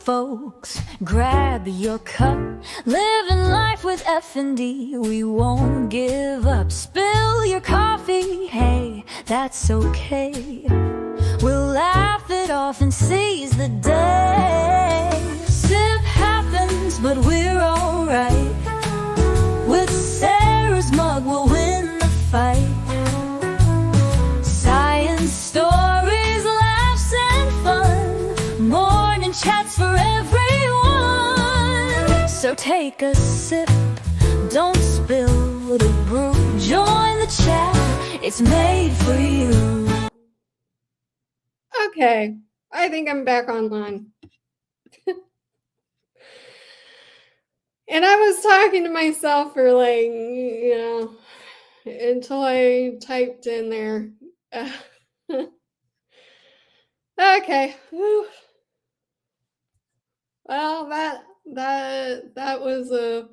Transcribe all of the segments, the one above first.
folks, grab your cup. Living life with F&D, we won't give up. Spill your coffee, hey, that's okay. We'll laugh it off and seize the day. Sip happens, but we're alright. With Sarah's mug, we'll win the fight. Science stories, laughs and fun. Morning chats for everyone. So take a sip, don't spill the brew. Join the chat, it's made for you. Okay, I think I'm back online. And I was talking to myself for like, until I typed in there. Okay. Whew. Well, that was a,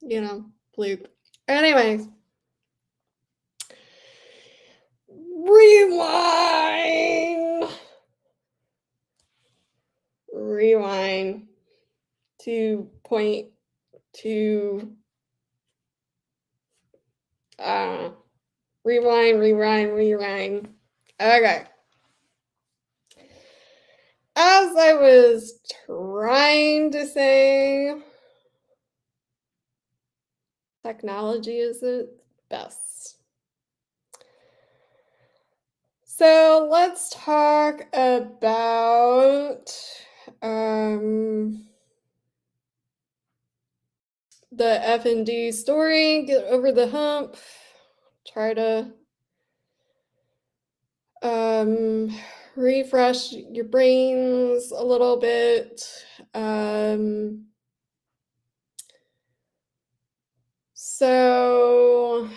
bloop. Anyways. Rewind to point to rewind. Okay. As I was trying to say, technology is the best. So let's talk about the F&D story, get over the hump, try to refresh your brains a little bit. So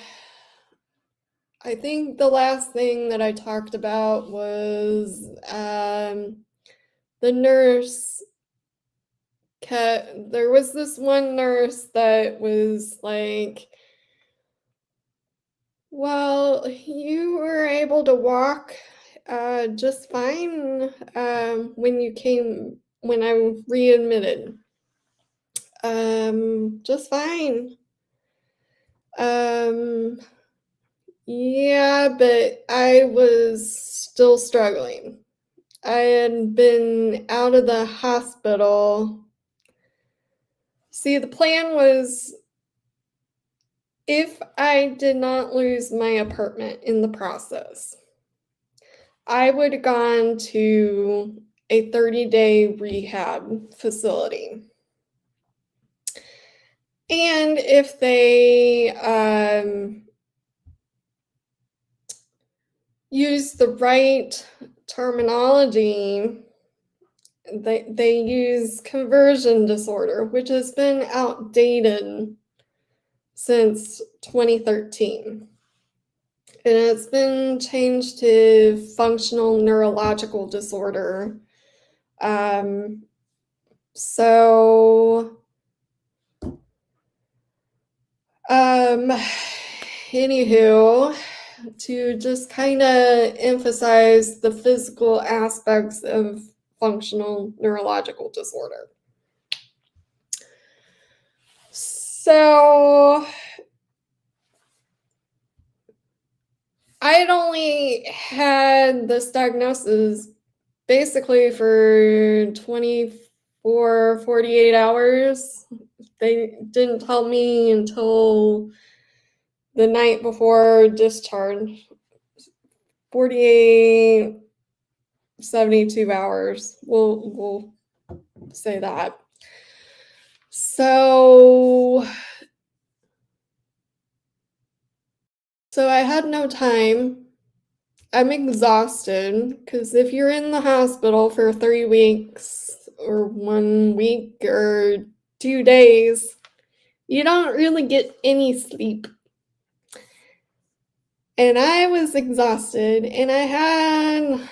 I think the last thing that I talked about was the nurse. There was this one nurse that was like, well, you were able to walk just fine when I readmitted. Just fine. Yeah, but I was still struggling. I had been out of the hospital. See, the plan was, if I did not lose my apartment in the process, I would have gone to a 30-day rehab facility. And if they use the right terminology, they use conversion disorder, which has been outdated since 2013. And it's been changed to functional neurological disorder. Anywho, to just kind of emphasize the physical aspects of functional neurological disorder. So I had only had this diagnosis basically for 24, 48 hours. They didn't tell me until the night before discharge. 48, 72 hours. We'll say that. So I had no time. I'm exhausted because if you're in the hospital for 3 weeks or 1 week or 2 days, you don't really get any sleep. And I was exhausted, and I had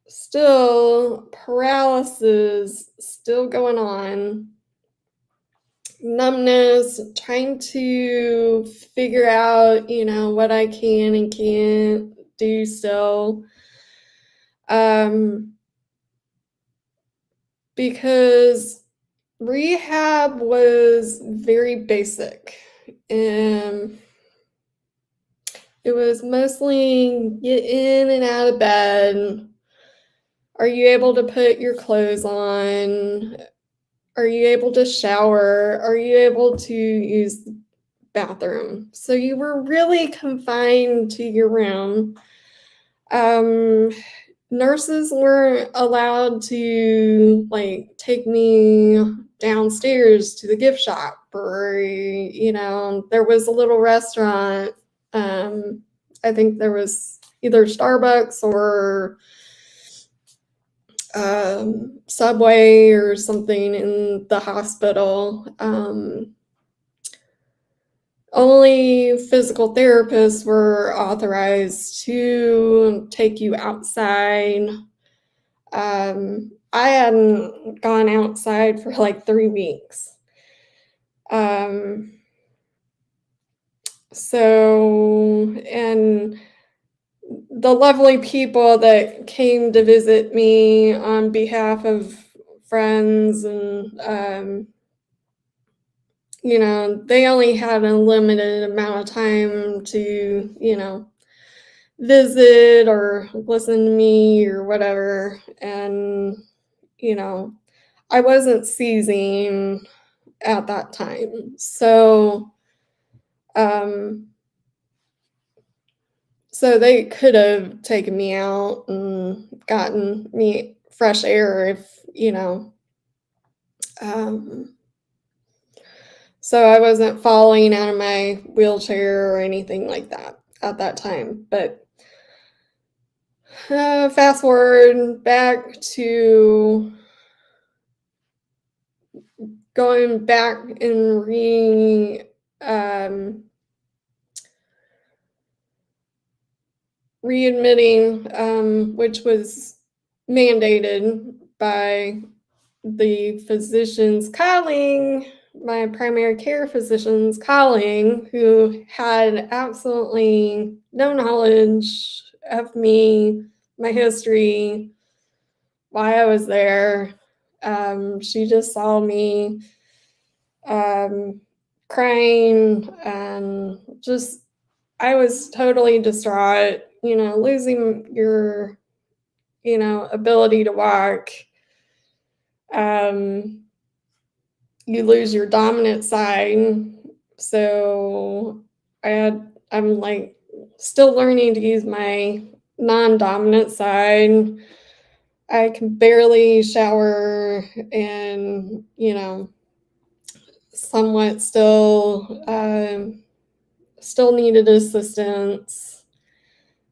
still paralysis still going on, numbness, trying to figure out, what I can and can't do still. because rehab was very basic. And it was mostly get in and out of bed. Are you able to put your clothes on? Are you able to shower? Are you able to use the bathroom? So you were really confined to your room. Nurses weren't allowed to take me downstairs to the gift shop, or there was a little restaurant. I think there was either Starbucks or Subway or something in the hospital. Only physical therapists were authorized to take you outside. I hadn't gone outside for like 3 weeks. And the lovely people that came to visit me on behalf of friends and they only had a limited amount of time to visit or listen to me or whatever. And I wasn't seizing at that time, so they could have taken me out and gotten me fresh air if so I wasn't falling out of my wheelchair or anything like that at that time. But fast forward back to going back and readmitting, which was mandated by the physician's calling, my primary care physician's calling, who had absolutely no knowledge of me, my history, why I was there. She just saw me crying, and just I was totally distraught, losing your ability to walk. You lose your dominant side. So I'm like still learning to use my non-dominant side. I can barely shower, and somewhat still needed assistance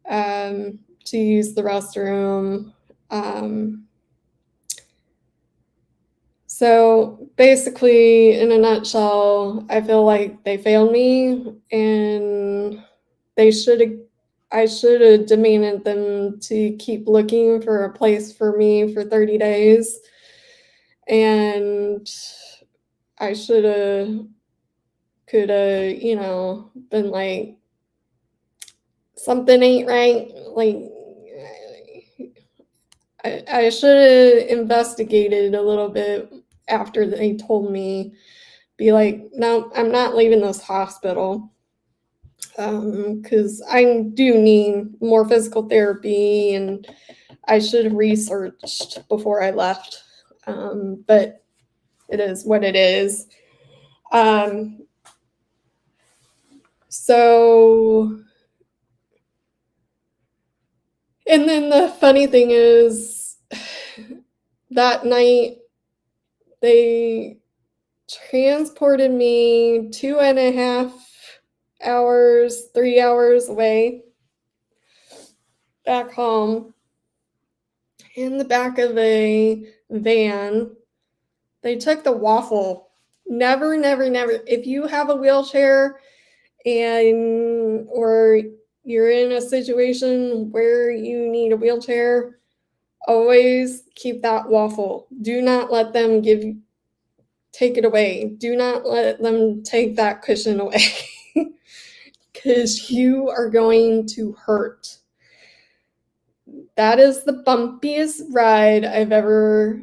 to use the restroom. So basically, in a nutshell, I feel like they failed me, and I should have demanded them to keep looking for a place for me for 30 days. And I could have, been like, something ain't right. Like, I should have investigated a little bit after they told me, be like, no, I'm not leaving this hospital, because I do need more physical therapy, and I should have researched before I left. But it is what it is. So, and then the funny thing is, that night they transported me 2.5 hours, 3 hours away back home in the back of a van. They took the waffle. Never, never, never. If you have a wheelchair or you're in a situation where you need a wheelchair, always keep that waffle. Do not let them take it away. Do not let them take that cushion away, because you are going to hurt. That is the bumpiest ride I've ever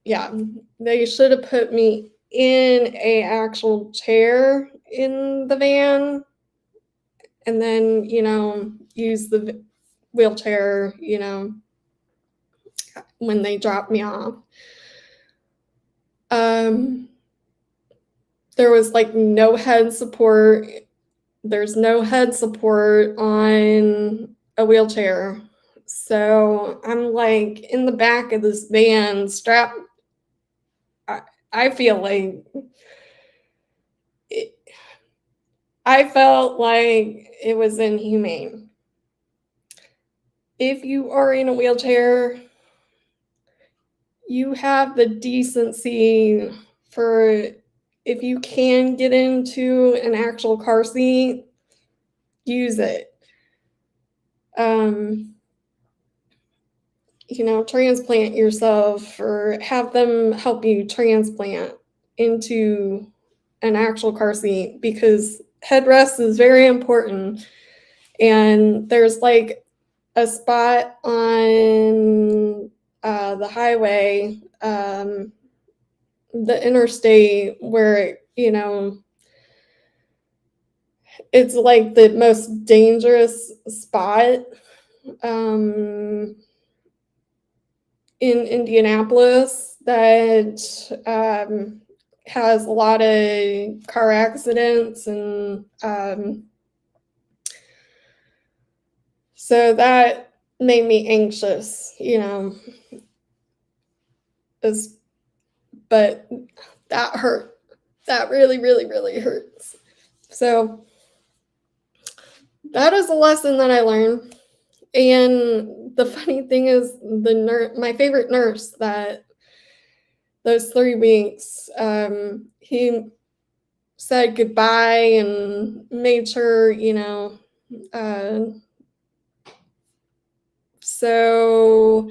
yeah, they should have put me in a actual chair in the van and then, use the wheelchair, when they dropped me off. There was like no head support. There's no head support on a wheelchair. So I'm like in the back of this van strapped. I feel like I felt like it was inhumane. If you are in a wheelchair, you have the decency for, if you can get into an actual car seat, use it. Transplant yourself or have them help you transplant into an actual car seat, because headrest is very important. And there's like a spot on the highway, the interstate, where, it's like the most dangerous spot in Indianapolis that has a lot of car accidents, and so that made me anxious, but that hurt. That really, really, really hurts. So that is a lesson that I learned. And the funny thing is, my favorite nurse, that those 3 weeks, he said goodbye and made sure, so,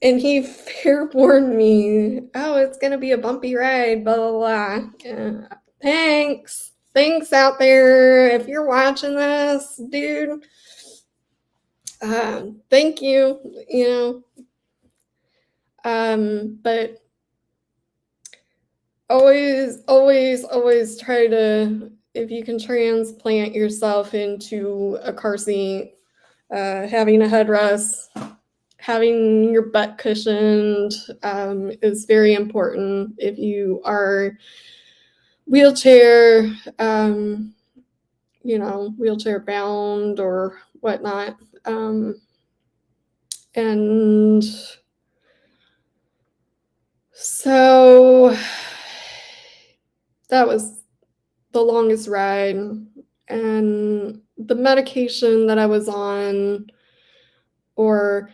and he fair warned me, oh, it's going to be a bumpy ride, blah, blah, blah. Thanks out there. If you're watching this, dude, thank you, but always try to, if you can transplant yourself into a car seat, having a headrest, having your butt cushioned, is very important. If you are wheelchair bound or whatnot, and so that was the longest ride. And the medication that I was on, or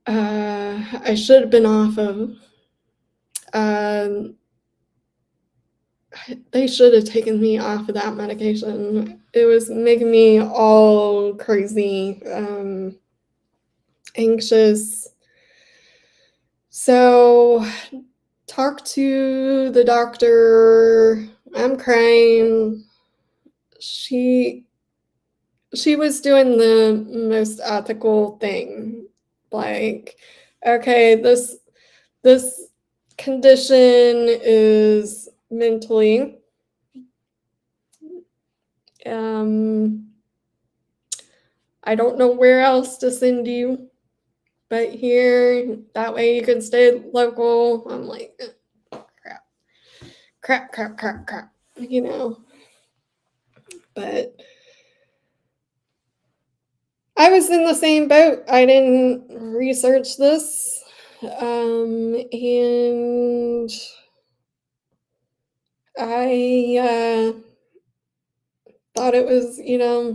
I should have been off of, they should have taken me off of that medication. It was making me all crazy, anxious. So talk to the doctor. I'm crying. She was doing the most ethical thing. Like, okay, this condition is mentally, I don't know where else to send you, but here, that way you can stay local. I'm like, crap, but I was in the same boat. I didn't research this, and I thought it was,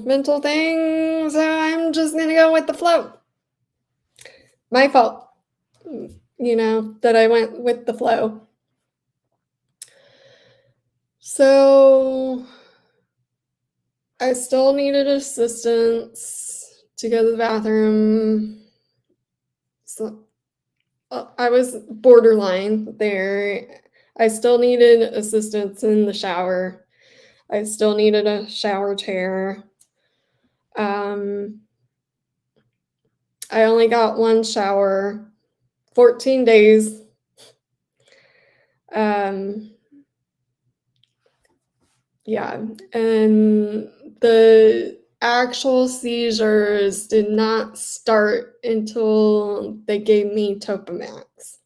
mental thing, so I'm just gonna go with the flow. My fault, that I went with the flow. So I still needed assistance to go to the bathroom. So I was borderline there. I still needed assistance in the shower. I still needed a shower chair. I only got one shower, 14 days. Yeah, and the actual seizures did not start until they gave me Topamax.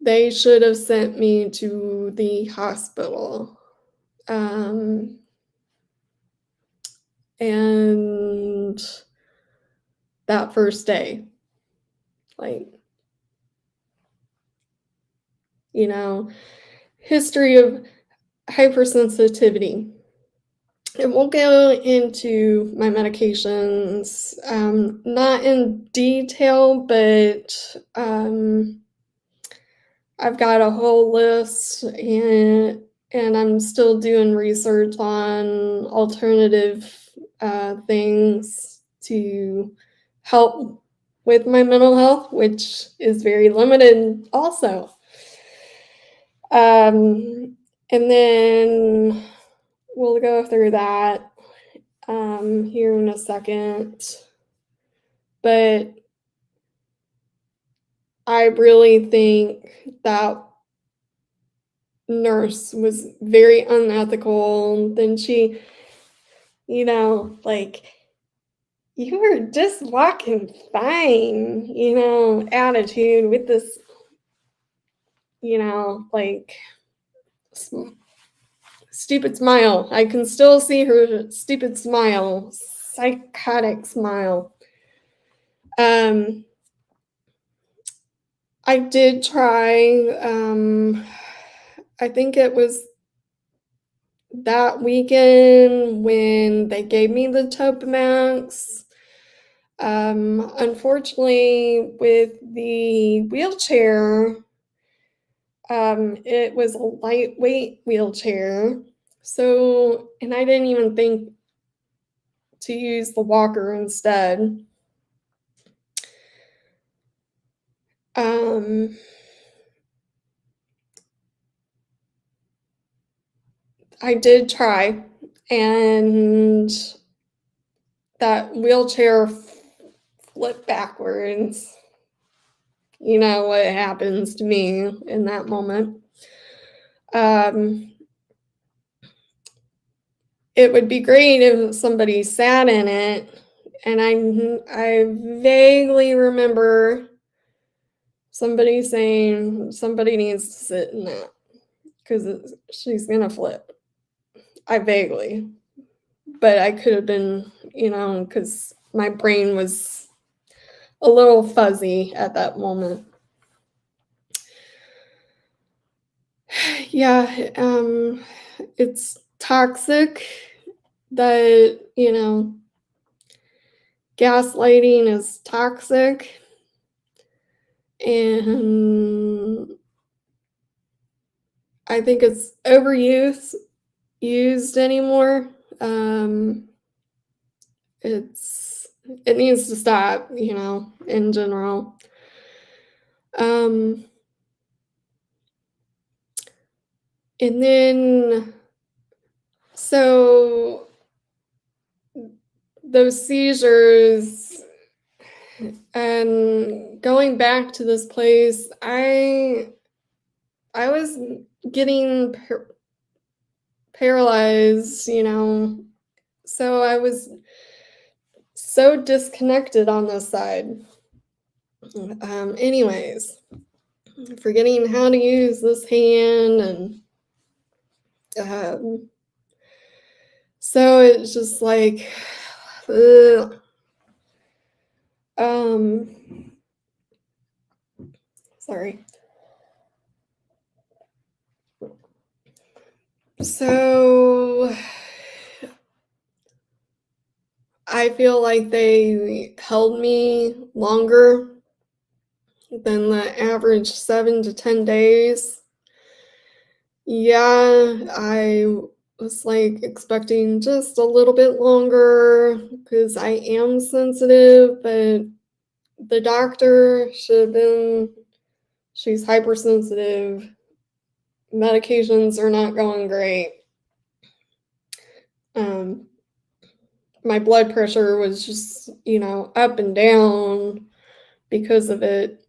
They should have sent me to the hospital. And that first day, like, history of hypersensitivity. And we'll go into my medications, not in detail, but I've got a whole list, and I'm still doing research on alternative things to help with my mental health, which is very limited also. And then we'll go through that here in a second. But I really think that nurse was very unethical. Then she, like, you were just walking fine, attitude with this, like, stupid smile. I can still see her stupid smile, psychotic smile. I did try, I think it was that weekend when they gave me the Topamax. Unfortunately, with the wheelchair, it was a lightweight wheelchair. So, and I didn't even think to use the walker instead. I did try, and that wheelchair flipped backwards. You know what happens to me in that moment. It would be great if somebody sat in it, and I vaguely remember somebody saying somebody needs to sit in that because she's gonna flip. I vaguely, but I could have been, because my brain was a little fuzzy at that moment. Yeah, it's toxic that, gaslighting is toxic, and I think it's used anymore. It needs to stop, in general. And then, so those seizures, and going back to this place, I was getting paralyzed, so I was so disconnected on this side. Anyways, forgetting how to use this hand, and so it's just like, sorry. So I feel like they held me longer than the average 7 to 10 days. Yeah, I was like expecting just a little bit longer because I am sensitive, but the doctor should have been, she's hypersensitive. Medications are not going great. my blood pressure was just, up and down because of it.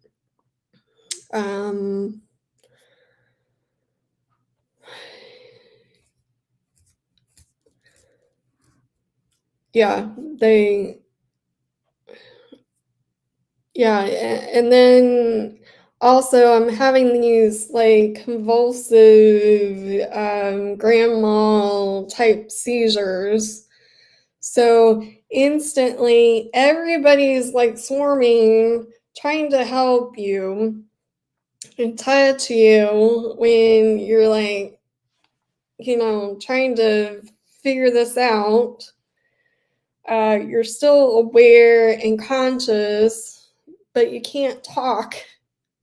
Yeah, and then also I'm having these like convulsive grand mal type seizures. So instantly everybody's like swarming, trying to help you and touch you when you're like, trying to figure this out. You're still aware and conscious, but you can't talk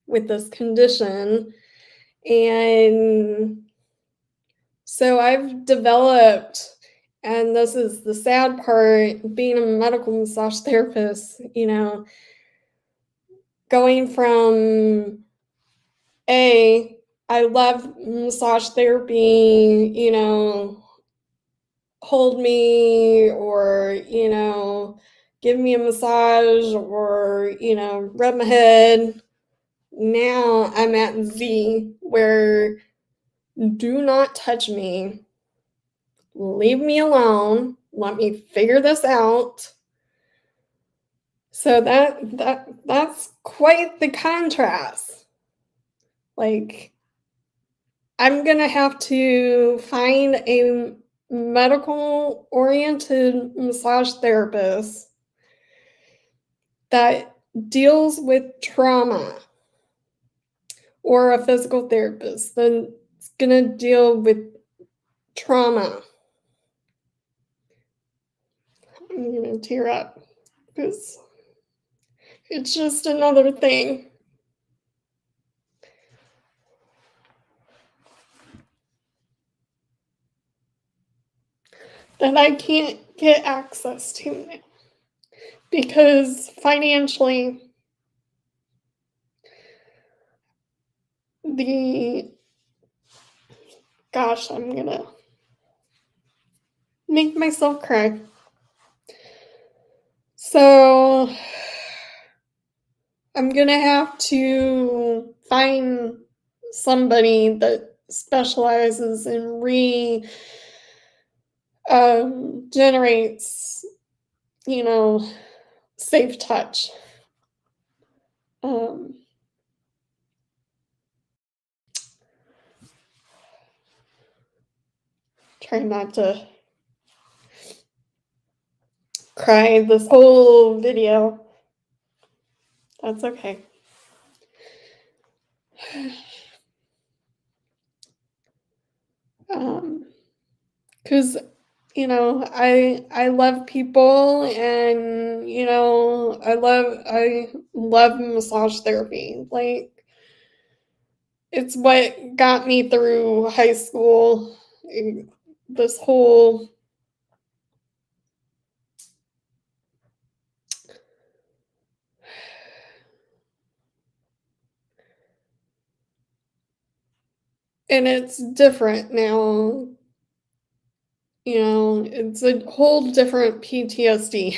with this condition. And so I've developed, and this is the sad part, being a medical massage therapist, going from I love massage therapy, hold me or, give me a massage or, rub my head. Now I'm at Z, where do not touch me. Leave me alone. Let me figure this out. So that's quite the contrast. Like, I'm going to have to find a medical oriented massage therapist that deals with trauma, or a physical therapist that's going to deal with trauma. I'm going to tear up because it's just another thing. That I can't get access to now because financially I'm gonna make myself cry. So I'm gonna have to find somebody that specializes in generates, safe touch. Try not to cry this whole video. That's okay. Because I love people, and I love massage therapy. Like, it's what got me through high school. This whole and it's different now. It's a whole different PTSD.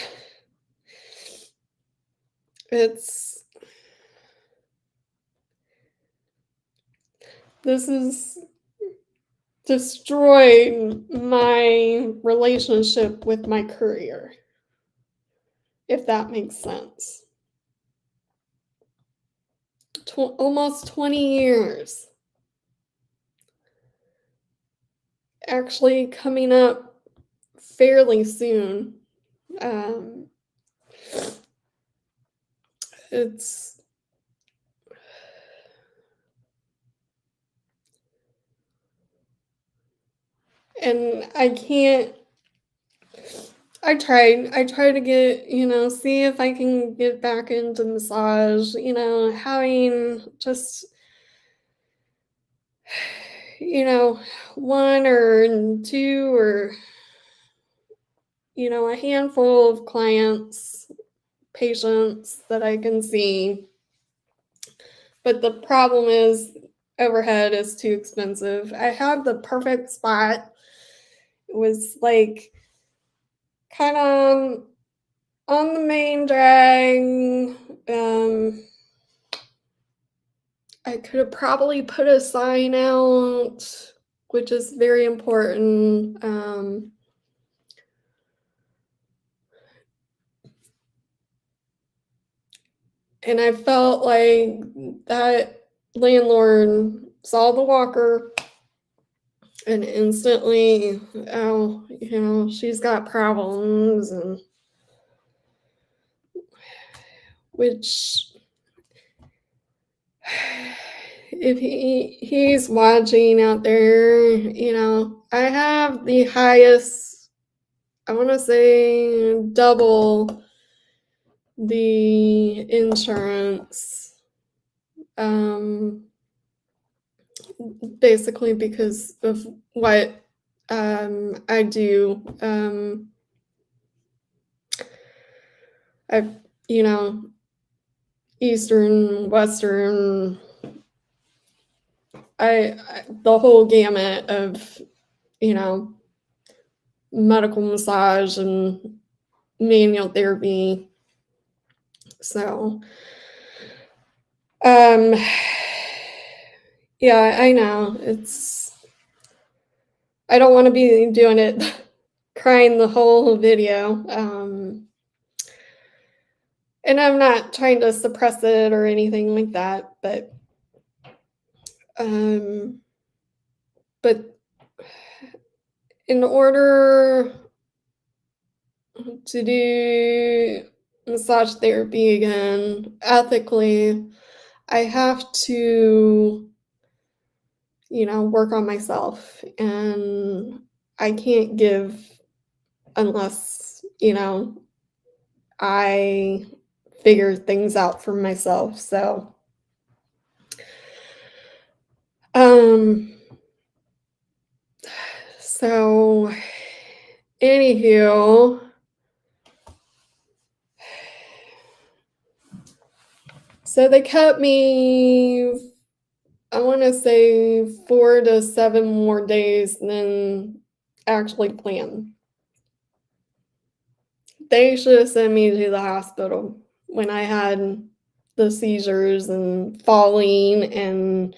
This is destroyed my relationship with my career, if that makes sense. Almost 20 years. Actually coming up fairly soon. And I can't. I tried to get, see if I can get back into massage, having just, one or two or, a handful of patients that I can see. But the problem is overhead is too expensive. I had the perfect spot. It was like kind of on the main drag. I could have probably put a sign out, which is very important. And I felt like that landlord saw the walker and instantly, oh, she's got problems, and which, if he's watching out there, I have the highest, I want to say double the insurance, basically because of what I do. I've, Eastern, Western, the whole gamut of, medical massage and manual therapy. So, yeah, I know I don't want to be doing it, crying the whole video. And I'm not trying to suppress it or anything like that, but in order to do massage therapy again ethically, I have to, work on myself, and I can't give unless, I figure things out for myself. So, anywho, so they kept me, I want to say 4 to 7 more days than actually planned. They should have sent me to the hospital when I had the seizures and falling and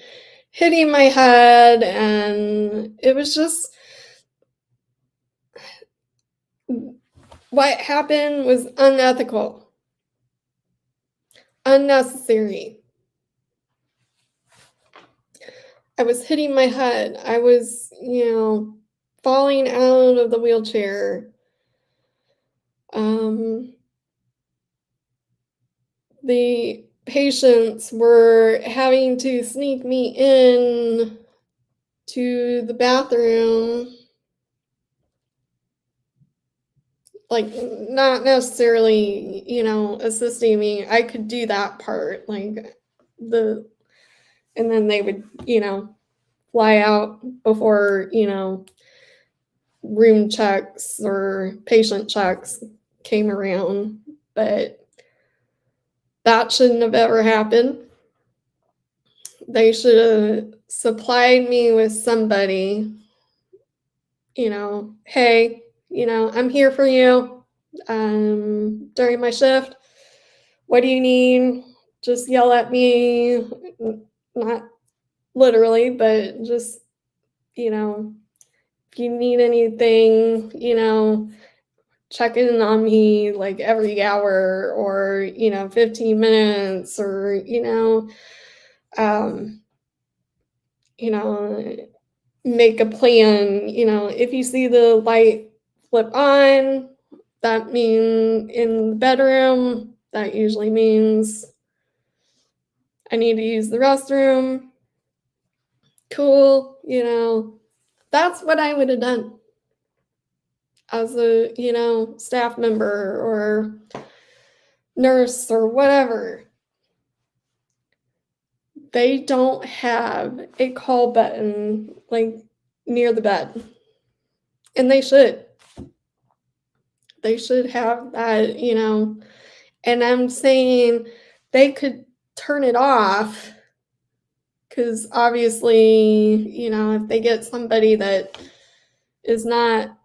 hitting my head, and it was just, what happened was unethical, unnecessary. I was hitting my head. I was, falling out of the wheelchair. The patients were having to sneak me in to the bathroom, like not necessarily, assisting me. I could do that part, like and then they would, fly out before, room checks or patient checks came around. But that shouldn't have ever happened. They should have supplied me with somebody, hey, I'm here for you during my shift. What do you need? Just yell at me. Not literally, but just, if you need anything, check in on me like every hour or, 15 minutes or, make a plan. If you see the light flip on, that means in the bedroom, that usually means I need to use the restroom. Cool, that's what I would have done as a, staff member or nurse or whatever. They don't have a call button like near the bed. And they should. They should have that, and I'm saying they could turn it off, because obviously, if they get somebody that is not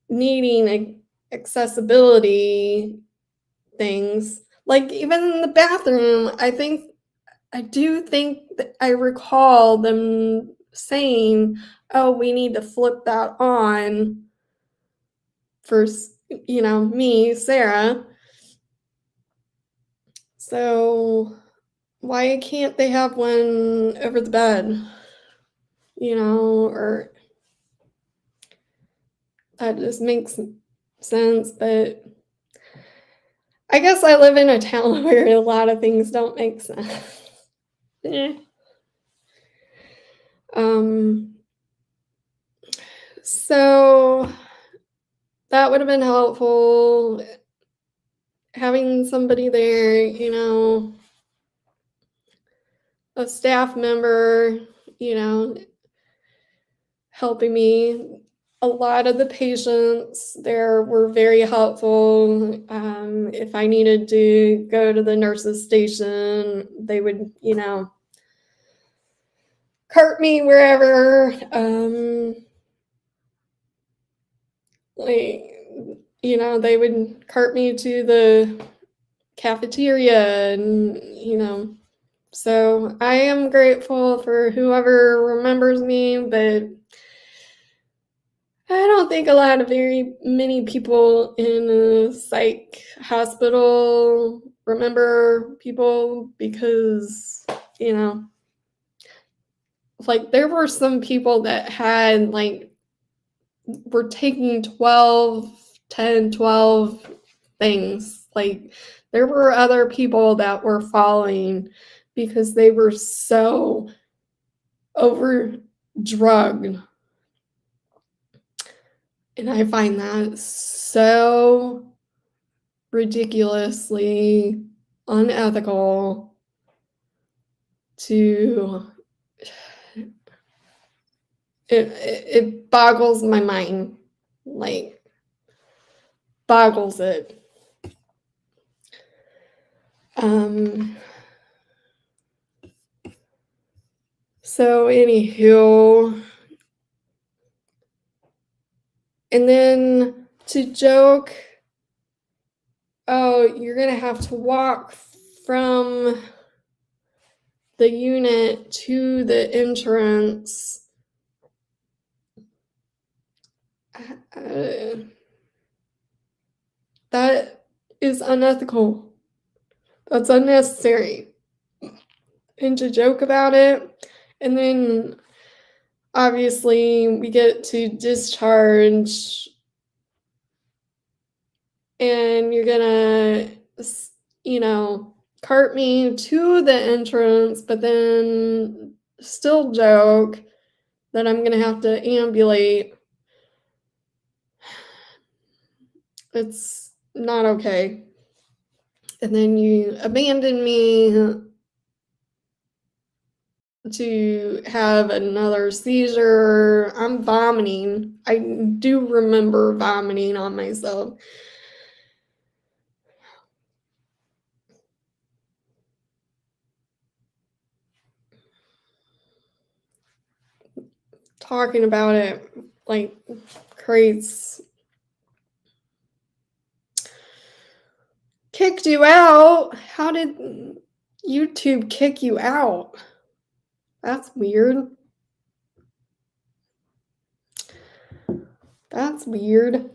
needing accessibility things. Like even in the bathroom, I do think that I recall them saying, "Oh, we need to flip that on for, me, Sarah." So why can't they have one over the bed? Or that just makes sense, but I guess I live in a town where a lot of things don't make sense. Eh. Um, so that would have been helpful, having somebody there, a staff member, helping me. A lot of the patients there were very helpful. If I needed to go to the nurse's station, they would, cart me wherever. They would cart me to the cafeteria, and so I am grateful for whoever remembers me, but I don't think a lot of very many people in a psych hospital remember people because, like there were some people that had were taking 12 things. Like there were other people that were falling because they were so over drugged. And I find that so ridiculously unethical to it boggles my mind. Like boggles it. So anywho, and then to joke, "Oh, you're gonna have to walk from the unit to the entrance." That is unethical. That's unnecessary. And to joke about it, and then obviously we get to discharge, and you're gonna, cart me to the entrance, but then still joke that I'm gonna have to ambulate. It's not okay. And then you abandon me to have another seizure. I'm vomiting. I do remember vomiting on myself. Talking about it creates. Kicked you out? How did YouTube kick you out? That's weird. That's weird.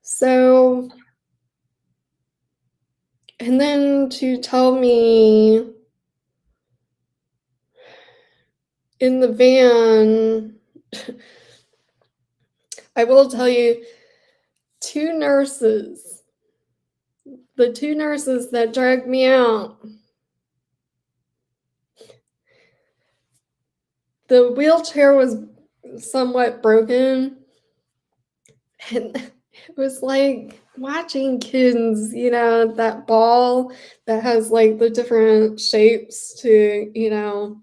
So, and then to tell me in the van, I will tell you, the two nurses that dragged me out, the wheelchair was somewhat broken, and it was like watching kids, that ball that has the different shapes to,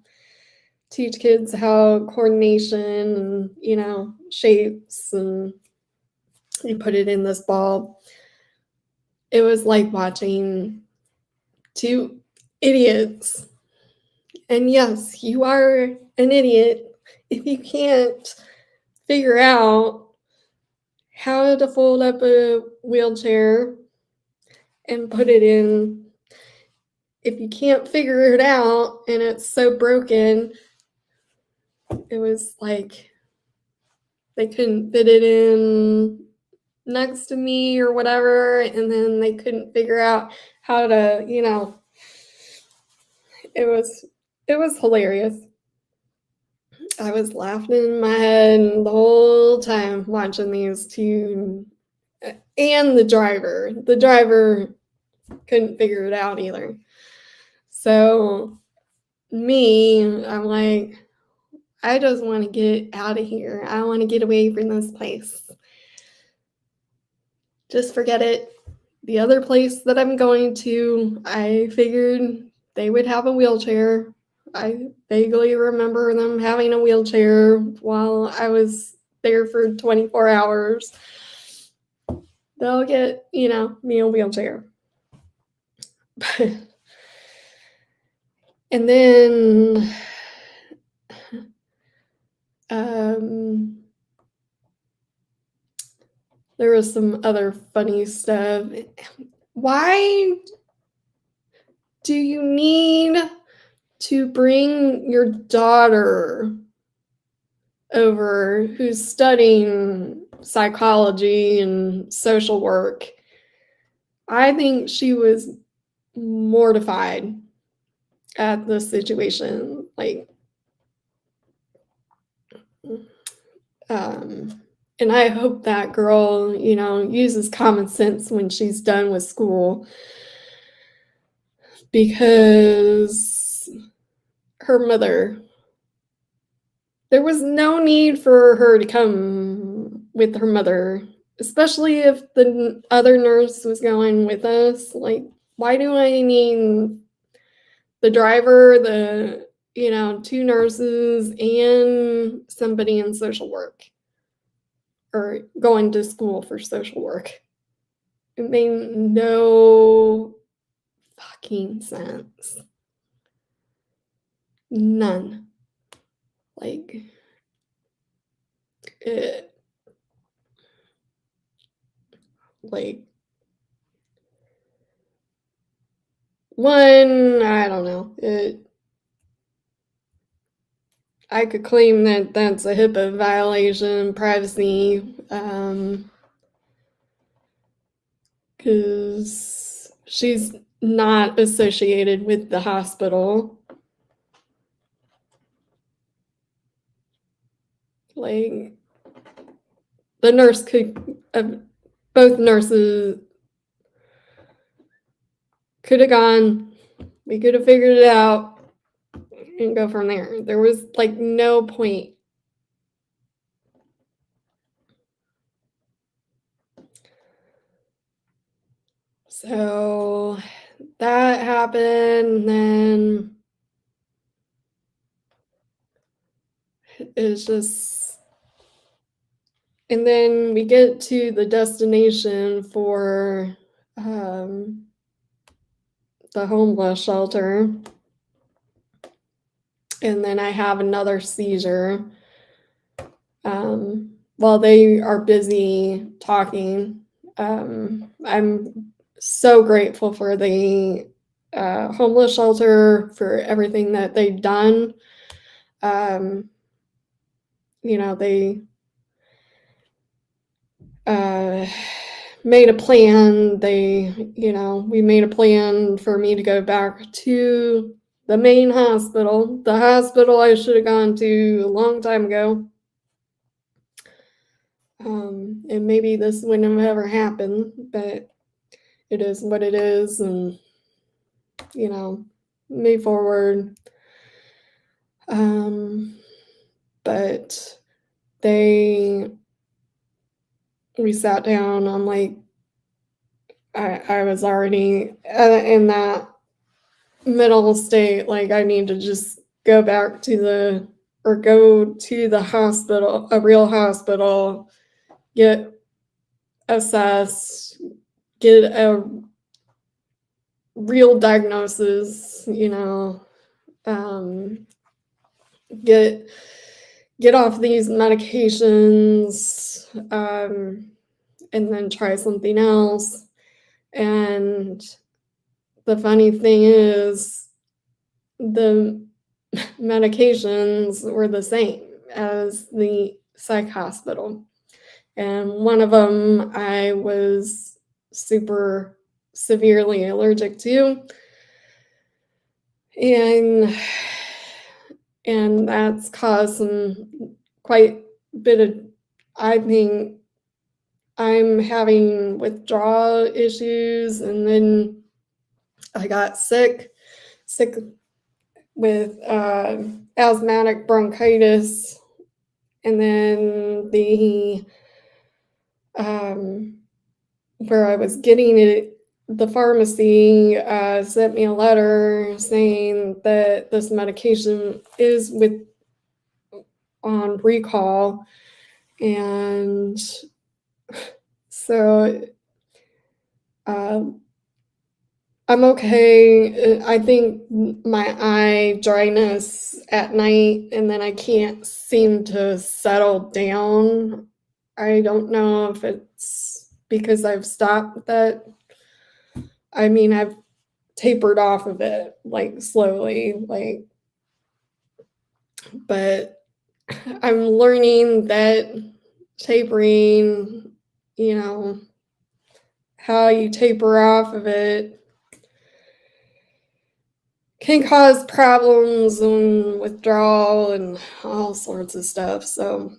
teach kids how coordination and, shapes, and you put it in this ball. It was like watching two idiots. And yes, you are an idiot if you can't figure out how to fold up a wheelchair and put it in. If you can't figure it out and it's so broken, it was like they couldn't fit it in next to me or whatever, and then they couldn't figure out how to, it was hilarious. I was laughing in my head the whole time watching these two, and the driver. The driver couldn't figure it out either. So me, I'm like, I just want to get out of here. I want to get away from this place. Just forget it. The other place that I'm going to, I figured they would have a wheelchair. I vaguely remember them having a wheelchair while I was there for 24 hours. They'll get, me a wheelchair. And then there was some other funny stuff. Why do you need to bring your daughter over who's studying psychology and social work? I think she was mortified at the situation. And I hope that girl, uses common sense when she's done with school, because her mother, there was no need for her to come with her mother, especially if the other nurse was going with us. Like, why do I need the driver, the, two nurses, and somebody in social work, or going to school for social work? It made no fucking sense. None. One, I don't know. I could claim that that's a HIPAA violation, privacy, because she's not associated with the hospital. The nurse both nurses could have gone, we could have figured it out and go from there. There was no point. So that happened, then it's just, and then we get to the destination for the homeless shelter, and then I have another seizure while they are busy talking. I'm so grateful for the homeless shelter, for everything that they've done. They made a plan. We made a plan for me to go back to the main hospital, the hospital I should have gone to a long time ago. And maybe this wouldn't have ever happened, but it is what it is, and move forward. But we sat down. I'm like, I was already in that middle state. I need to just go back to the hospital, a real hospital, get assessed, get a real diagnosis, get off these medications, and then try something else. And the funny thing is, the medications were the same as the psych hospital. And one of them I was super severely allergic to. And that's caused some quite bit of, I think I'm having withdrawal issues, and then I got sick with asthmatic bronchitis, and then where I was getting it, the pharmacy sent me a letter saying that this medication is on recall, and so I'm okay. I think my eye dryness at night, and then I can't seem to settle down. I don't know if it's because I've stopped that. I mean, I've tapered off of it, like, slowly, like, but I'm learning that tapering, how you taper off of it can cause problems and withdrawal and all sorts of stuff. So,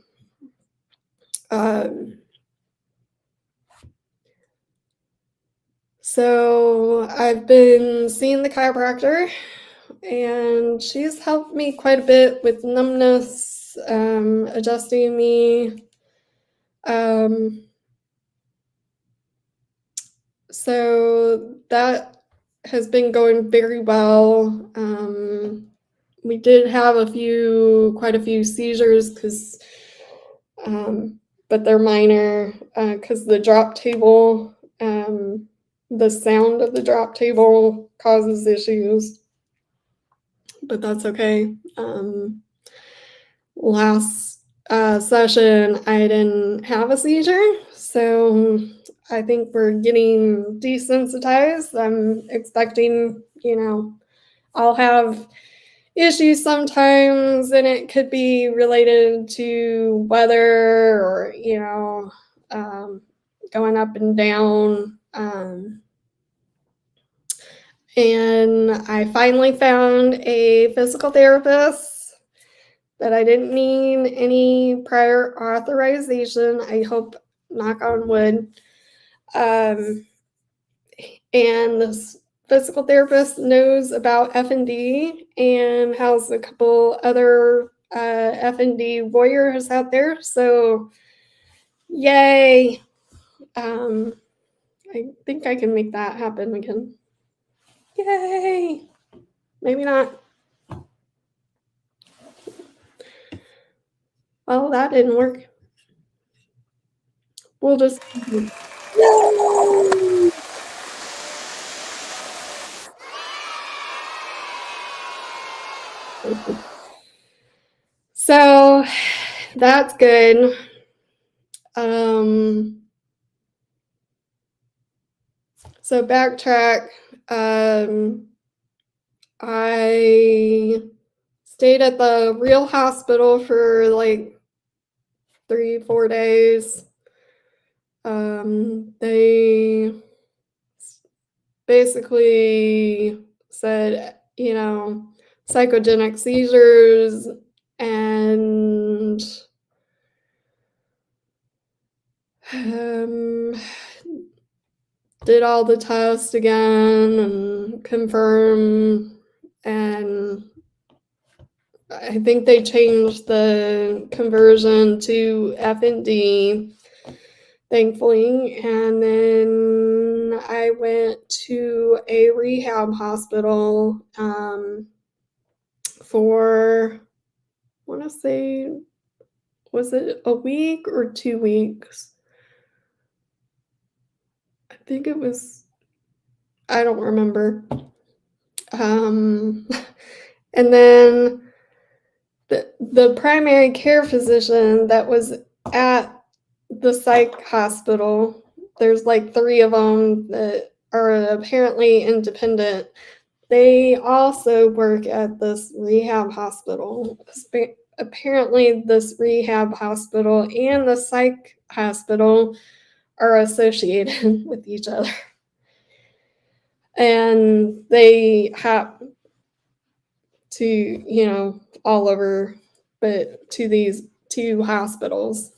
I've been seeing the chiropractor, and she's helped me quite a bit with numbness, adjusting me. So that has been going very well. We did have quite a few seizures, but they're minor, because the drop table, the sound of the drop table causes issues, but that's okay. Last session, I didn't have a seizure, so I think we're getting desensitized. I'm expecting, I'll have issues sometimes, and it could be related to weather or, going up and down. And I finally found a physical therapist that I didn't need any prior authorization. I hope, knock on wood. And this physical therapist knows about F&D and has a couple other F&D warriors out there. So, yay. I think I can make that happen again. Yay. Maybe not. Well, that didn't work. We'll just... Yay! So that's good. So backtrack. I stayed at the real hospital for like 3-4 days. They basically said, psychogenic seizures, and did all the tests again and confirmed, and I think they changed the conversion to F&D, thankfully. And then I went to a rehab hospital for, I want to say, was it a week or 2 weeks? I think it was, I don't remember. And then the primary care physician that was at the psych hospital, there's like 3 of them that are apparently independent. They also work at this rehab hospital. Apparently, this rehab hospital and the psych hospital are associated with each other. And they have to, all over, but to these 2 hospitals.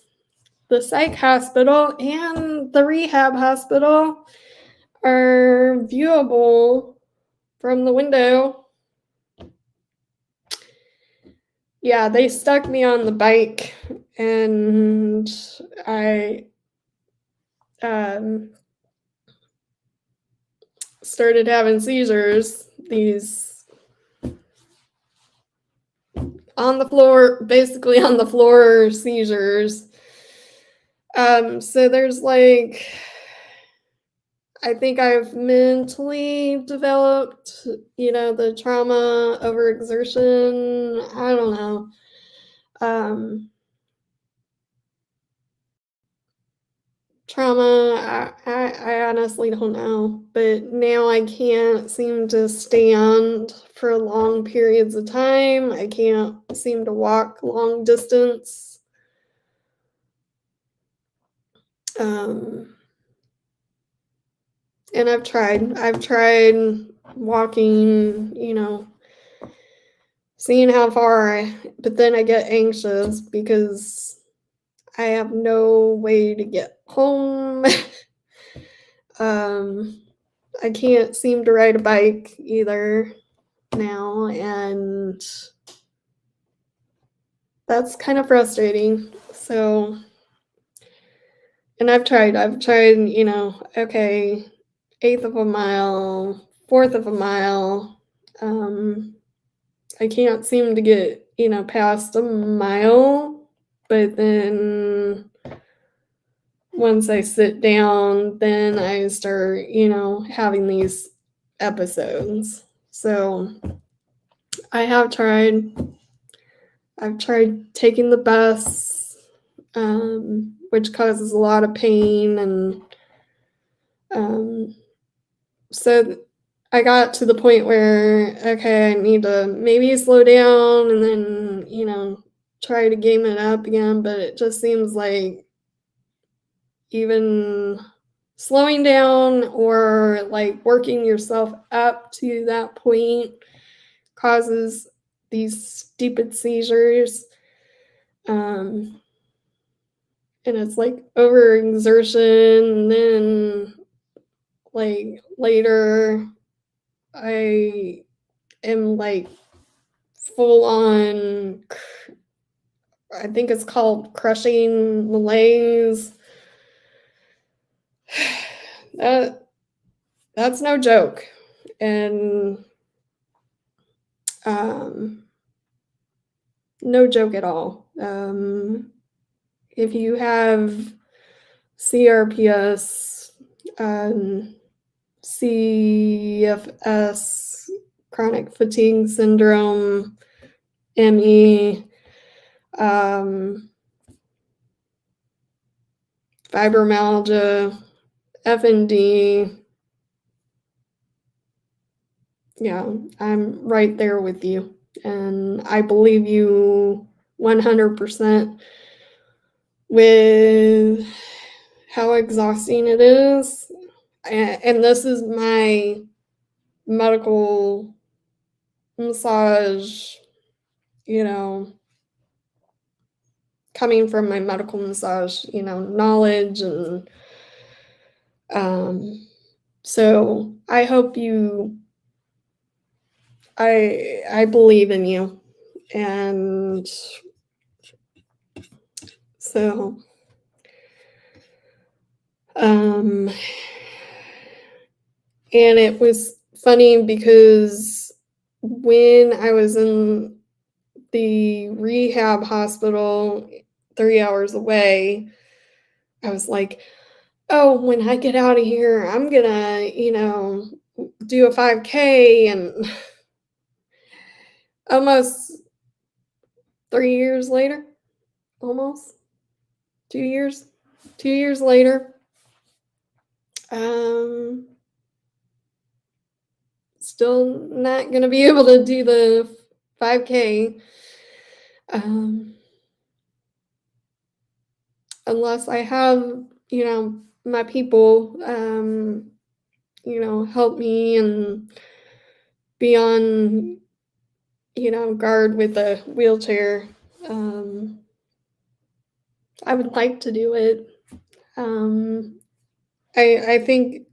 The psych hospital and the rehab hospital are viewable from the window. Yeah, they stuck me on the bike and I started having seizures, these basically on the floor seizures. So there's like, I think I've mentally developed, the trauma overexertion. I don't know. Trauma, I honestly don't know. But now I can't seem to stand for long periods of time. I can't seem to walk long distance. And I've tried walking, seeing how far but then I get anxious because I have no way to get home. I can't seem to ride a bike either now, and that's kind of frustrating. So, and I've tried, okay, 1/8 of a mile, 1/4 of a mile. I can't seem to get, past a mile, but then once I sit down, then I start, having these episodes. So I've tried taking the bus, which causes a lot of pain. And so I got to the point where, okay, I need to maybe slow down and then, try to game it up again. But it just seems like even slowing down or like working yourself up to that point causes these stupid seizures. And it's like overexertion. And then like later I am like full on, I think it's called crushing malaise. That's no joke. And no joke at all. If you have CRPS, CFS, chronic fatigue syndrome, ME, fibromyalgia, FND, yeah, I'm right there with you. And I believe you 100% with how exhausting it is. And this is my medical massage, coming from my medical massage, knowledge. And so I hope I believe in you. And so, and it was funny because when I was in the rehab hospital 3 hours away, I was like, oh, when I get out of here, I'm gonna, do a 5K, and almost 3 years later, almost 2 years, 2 years later, still not going to be able to do the 5K unless I have, my people, help me and be on, guard with a wheelchair. I would like to do it. I think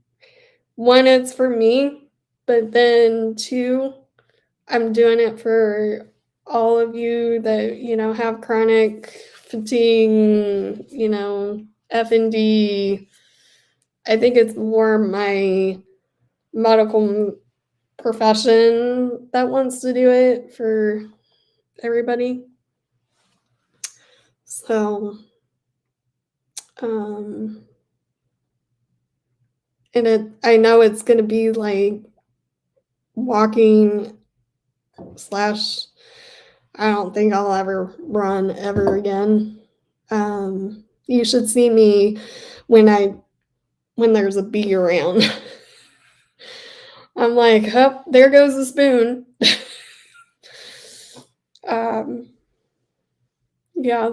one, it's for me, but then two, I'm doing it for all of you that, have chronic fatigue, FND. I think it's more my medical profession that wants to do it for everybody. So, and I know it's going to be like walking / I don't think I'll ever run ever again. You should see me when there's a bee around. I'm like, oh, there goes the spoon. Yeah,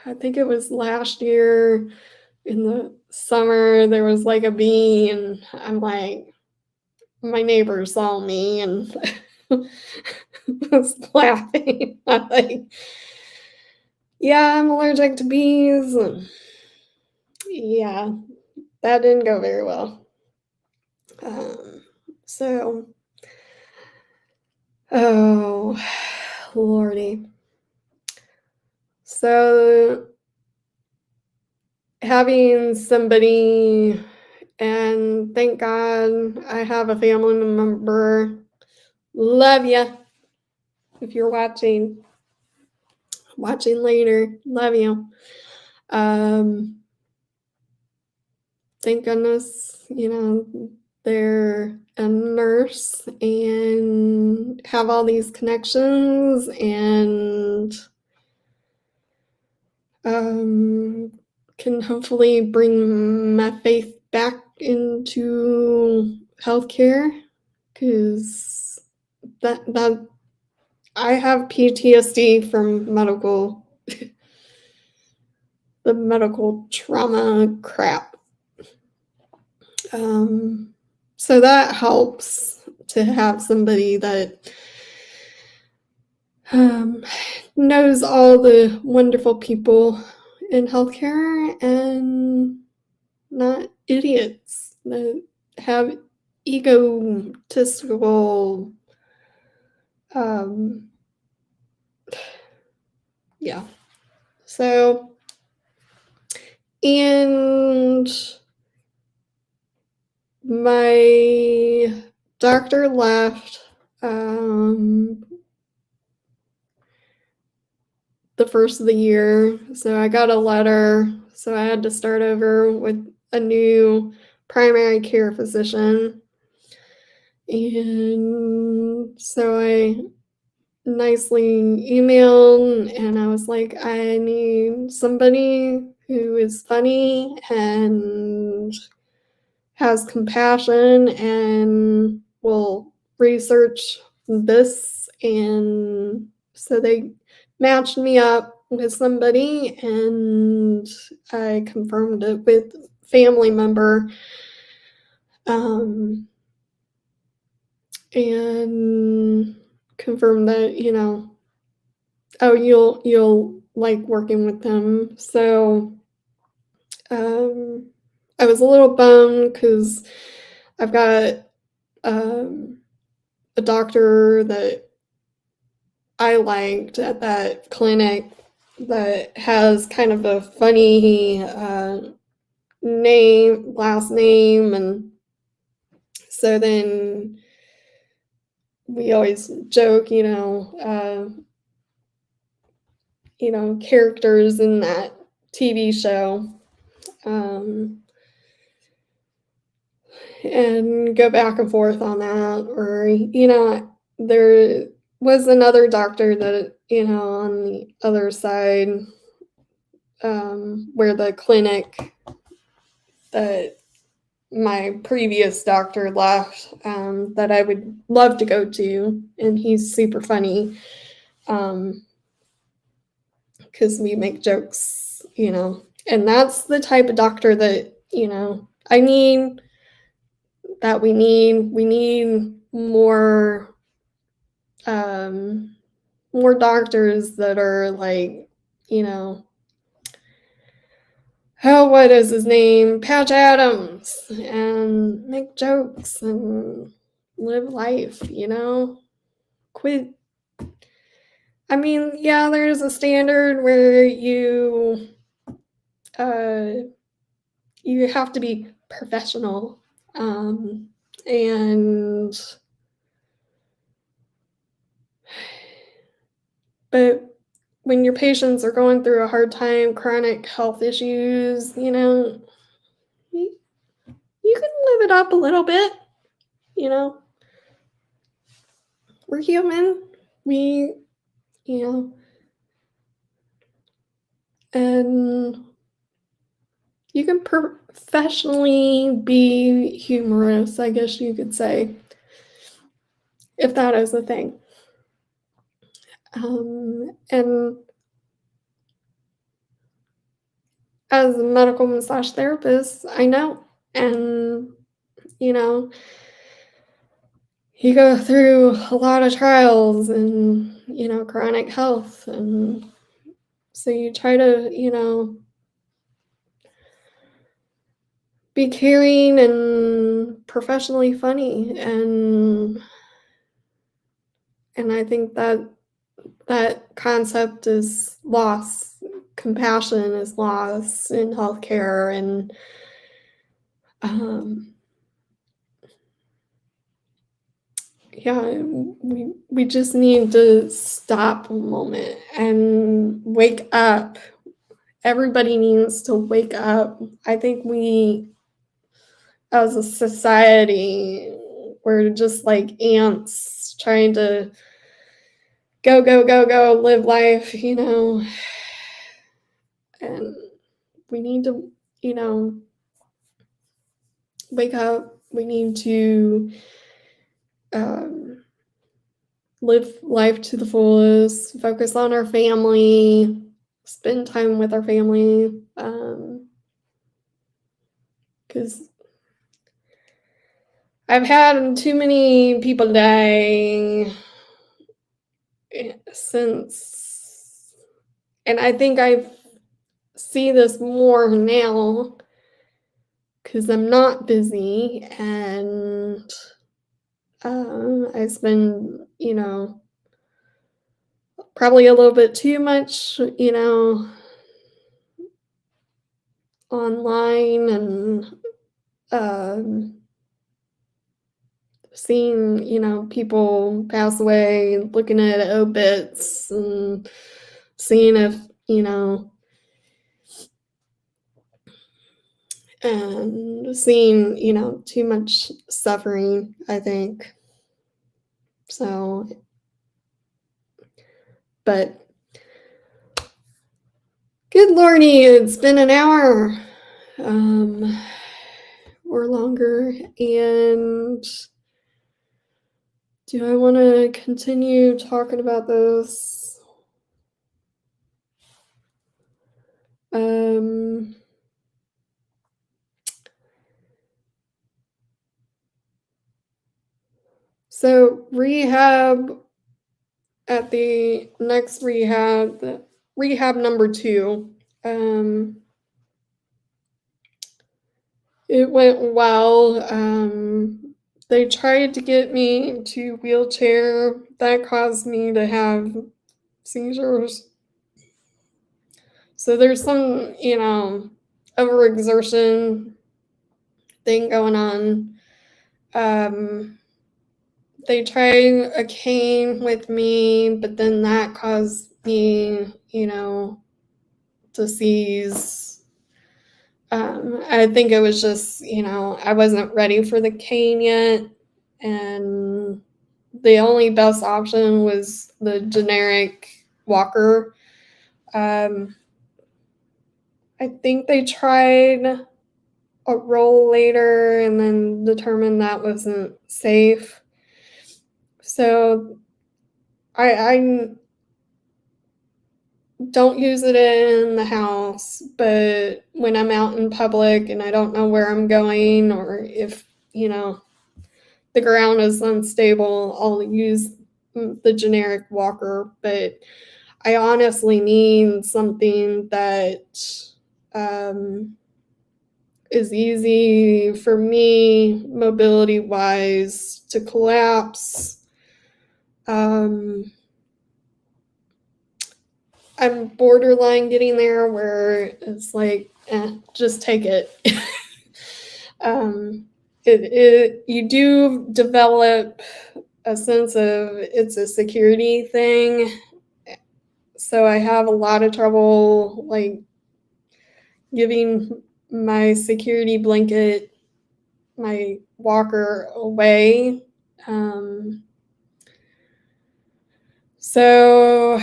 I think it was last year in the summer, there was like a bee, and I'm like, my neighbor saw me and was laughing. I'm like, yeah, I'm allergic to bees. And yeah, that didn't go very well. So, oh, Lordy. So, having somebody, and thank God I have a family member. Love you. If you're watching later, love you. Thank goodness, they're a nurse and have all these connections, and can hopefully bring my faith back into healthcare, because that I have PTSD from the medical trauma crap. So that helps to have somebody that knows all the wonderful people in healthcare and not idiots that have egotistical, yeah. So, and my doctor left the first of the year, so I got a letter, so I had to start over with a new primary care physician. And so I nicely emailed, and I was like, I need somebody who is funny and has compassion and will research this. And so they matched me up with somebody, and I confirmed it with family member, and confirmed that, oh, you'll like working with them. So I was a little bummed because I've got a doctor that I liked at that clinic that has kind of a funny last name, and so then we always joke, characters in that TV show. and go back and forth on that. Or, there was another doctor that, on the other side, where the clinic that my previous doctor left, that I would love to go to, and he's super funny, because we make jokes, and that's the type of doctor that, I need, that we need more, more doctors that are like, what is his name? Patch Adams, and make jokes and live life, Quit. I mean, yeah, there's a standard where you have to be professional, and but when your patients are going through a hard time, chronic health issues, you can live it up a little bit, We're human. We, and you can professionally be humorous, I guess you could say, if that is a thing. And as a medical massage therapist, I know. And, you go through a lot of trials and, chronic health. And so you try to, be caring and professionally funny. And I think that concept is lost. Compassion is lost in healthcare, and we just need to stop a moment and wake up. Everybody needs to wake up. I think we, as a society, we're just like ants trying to go, go, go, go, live life, and we need to, wake up. We need to live life to the fullest, focus on our family, spend time with our family, because I've had too many people die since, and I think I see this more now because I'm not busy, and I spend, probably a little bit too much, online, and seeing, people pass away, looking at obits and seeing if, and seeing, too much suffering, I think. So, but good lordy, it's been an hour or longer, and do I want to continue talking about this? So rehab, at the next rehab number 2, it went well. They tried to get me to wheelchair. That caused me to have seizures. So there's some, overexertion thing going on. They tried a cane with me, but then that caused me, to seize. I think it was just, I wasn't ready for the cane yet, and the only best option was the generic walker. I think they tried a rollator and then determined that wasn't safe. So I don't use it in the house, but when I'm out in public and I don't know where I'm going, or if, the ground is unstable, I'll use the generic walker. But I honestly need something that is easy for me, mobility wise, to collapse. I'm borderline getting there where it's like, just take it. You do develop a sense of it's a security thing. So I have a lot of trouble like giving my security blanket, my walker away. So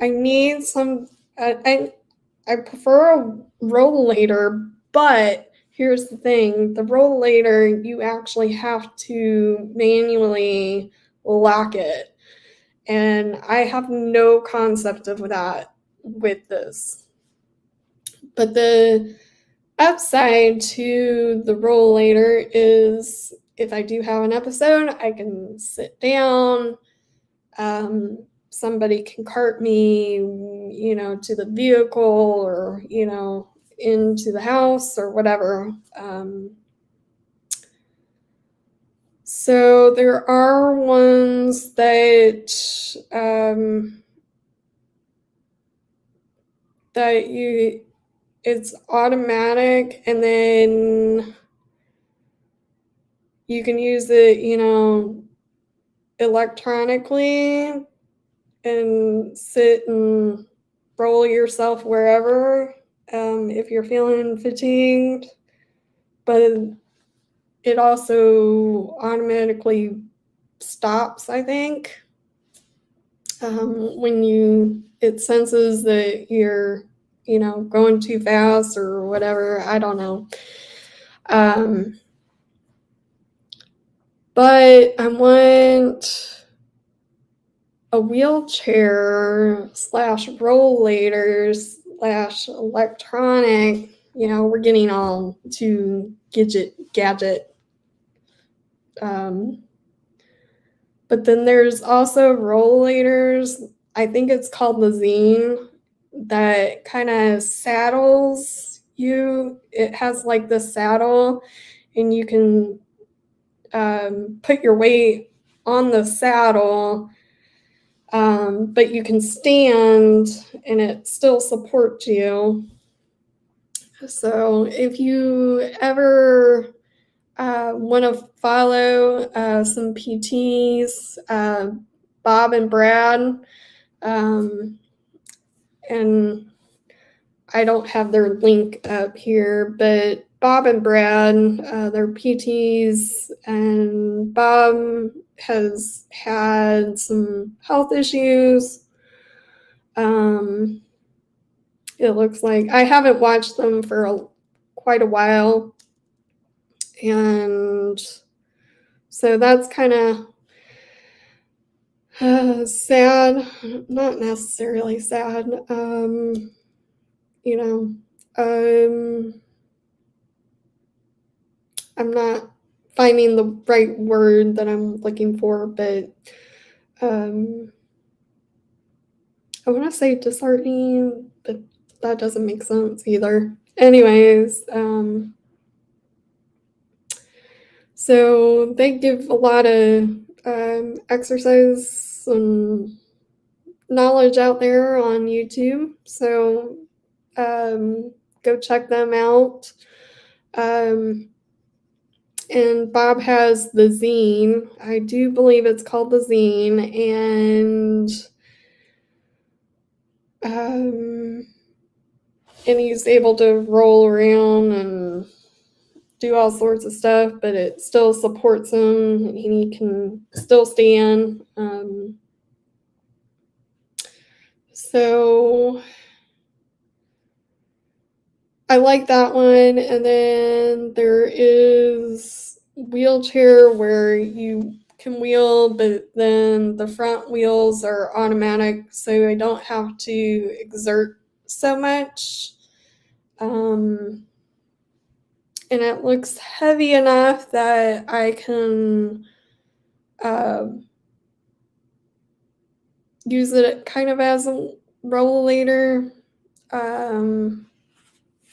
I need some, I prefer a rollator, but here's the thing, the rollator, you actually have to manually lock it. And I have no concept of that with this. But the upside to the rollator is if I do have an episode, I can sit down. Somebody can cart me, to the vehicle or, into the house or whatever. So there are ones that it's automatic, and then you can use it, electronically and sit and roll yourself wherever if you're feeling fatigued. But it also automatically stops, I think, when it senses that you're, going too fast or whatever. I don't know. But I want a wheelchair / rollator / electronic. We're getting all too gadget. But then there's also rollators. I think it's called the Zine, that kind of saddles you. It has like the saddle, and you can put your weight on the saddle, but you can stand and it still supports you. So if you ever want to follow some PTs, Bob and Brad, and I don't have their link up here, but Bob and Brad, they're PTs, and Bob has had some health issues. It looks like I haven't watched them for quite a while, and so that's kind of sad. Not necessarily sad. I'm not finding the right word that I'm looking for, but I want to say disheartening, but that doesn't make sense either. Anyways, so they give a lot of exercise and knowledge out there on YouTube. So go check them out. And Bob has the Zine. I do believe it's called the Zine. And and he's able to roll around and do all sorts of stuff, but it still supports him and he can still stand. So I like that one. And then there is wheelchair where you can wheel, but then the front wheels are automatic, so I don't have to exert so much. And it looks heavy enough that I can use it kind of as a rollator.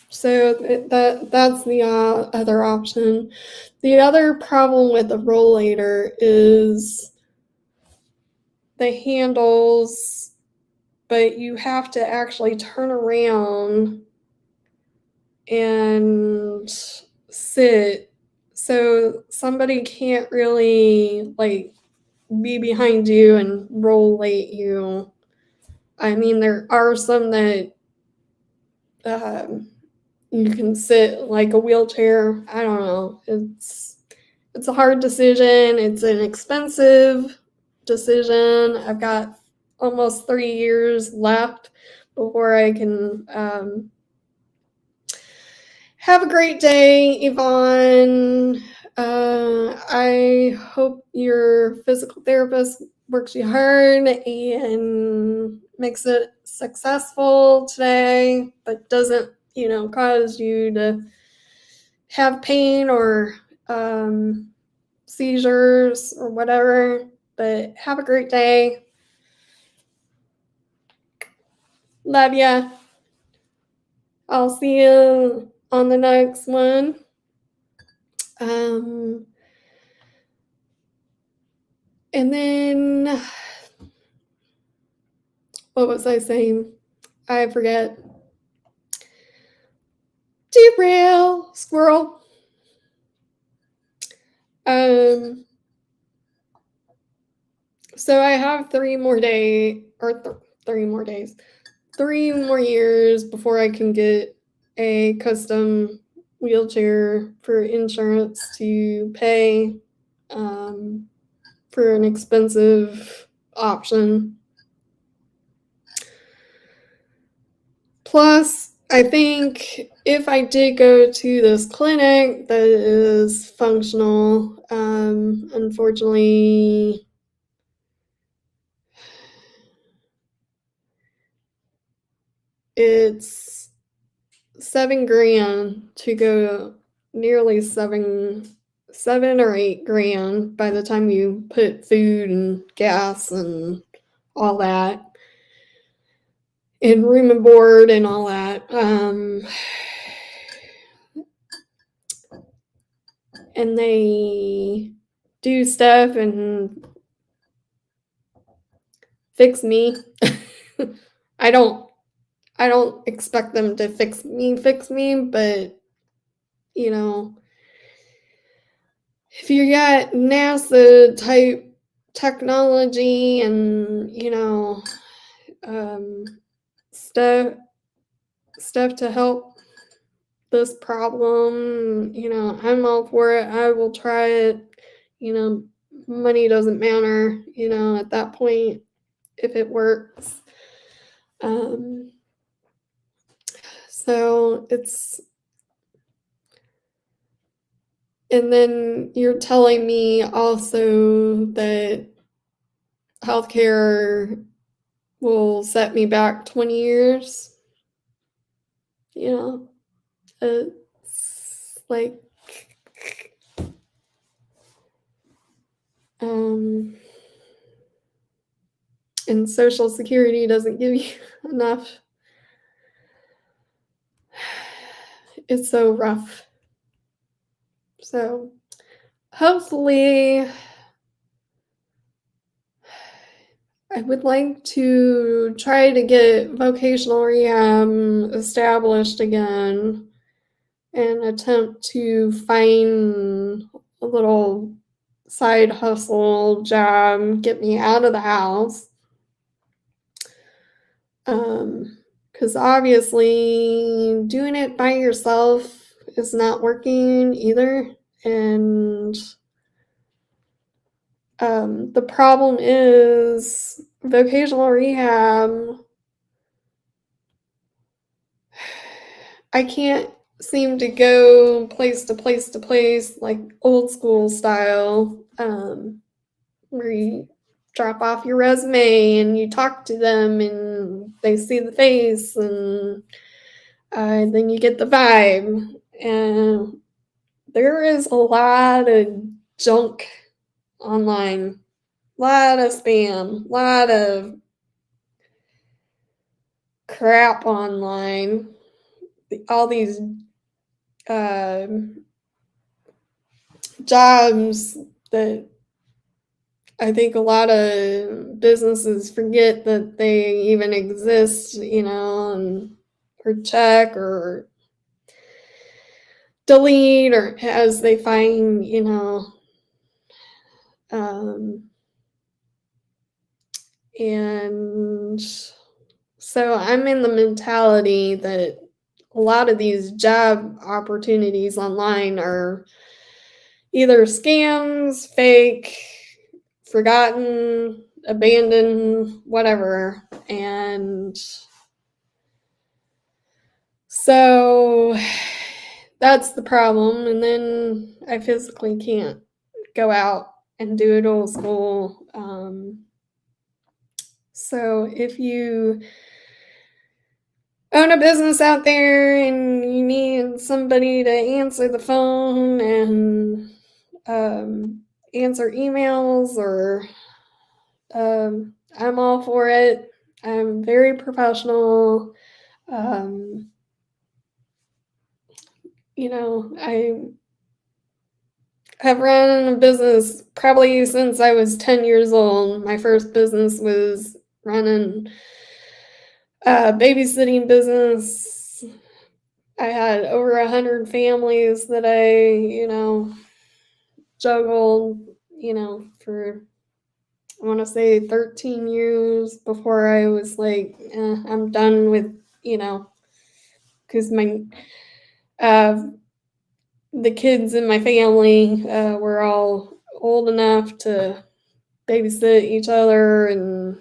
So that's the other option. The other problem with the rollator is the handles, but you have to actually turn around and sit. So somebody can't really like be behind you and rollate you. I mean, there are some that you can sit like a wheelchair. I don't know. It's a hard decision. It's an expensive decision. I've got almost 3 years left before I can have a great day, Yvonne. I hope your physical therapist works you hard and makes it successful today, but doesn't, cause you to have pain or seizures or whatever. But have a great day. Love ya. I'll see you on the next one. And then, what was I saying? I forget. Derail, squirrel. So I have 3 more days, or 3 more days, 3 more years before I can get a custom wheelchair for insurance to pay for an expensive option. Plus, I think if I did go to this clinic that is functional, unfortunately, it's $7,000 to go, nearly seven or $8,000 by the time you put food and gas and all that, and room and board and all that. And they do stuff and fix me. I don't expect them to fix me, but if you got NASA type technology and stuff to help this problem, I'm all for it. I will try it. Money doesn't matter, at that point, if it works. So it's, and then you're telling me also that healthcare will set me back 20 years. It's like, and Social Security doesn't give you enough. It's so rough. So hopefully, I would like to try to get vocational rehab established again and attempt to find a little side hustle job, get me out of the house. because obviously doing it by yourself is not working either. And the problem is vocational rehab. I can't seem to go place to place to place like old school style, where you drop off your resume and you talk to them and they see the face, and then you get the vibe. And there is a lot of junk online, a lot of spam, a lot of crap online. All these jobs that I think a lot of businesses forget that they even exist, or check or delete, or as they find, and so I'm in the mentality that a lot of these job opportunities online are either scams, fake, forgotten, abandoned, whatever. And so that's the problem. And then I physically can't go out and do it old school. So if you own a business out there and you need somebody to answer the phone and answer emails, or I'm all for it. I'm very professional. I have run a business probably since I was 10 years old. My first business was running a babysitting business. I had over 100 families that I, juggled, for, I want to say 13 years before I was like, I'm done with, because the kids in my family were all old enough to babysit each other, and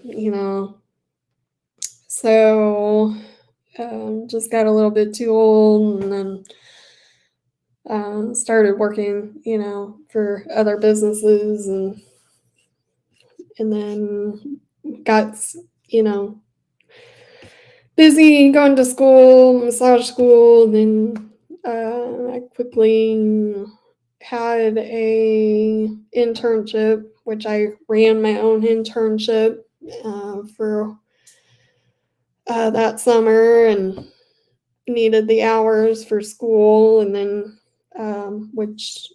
so just got a little bit too old, and then started working, for other businesses, and then got, busy going to school, massage school, and then I quickly had a internship, which I ran my own internship for that summer, and needed the hours for school, and then which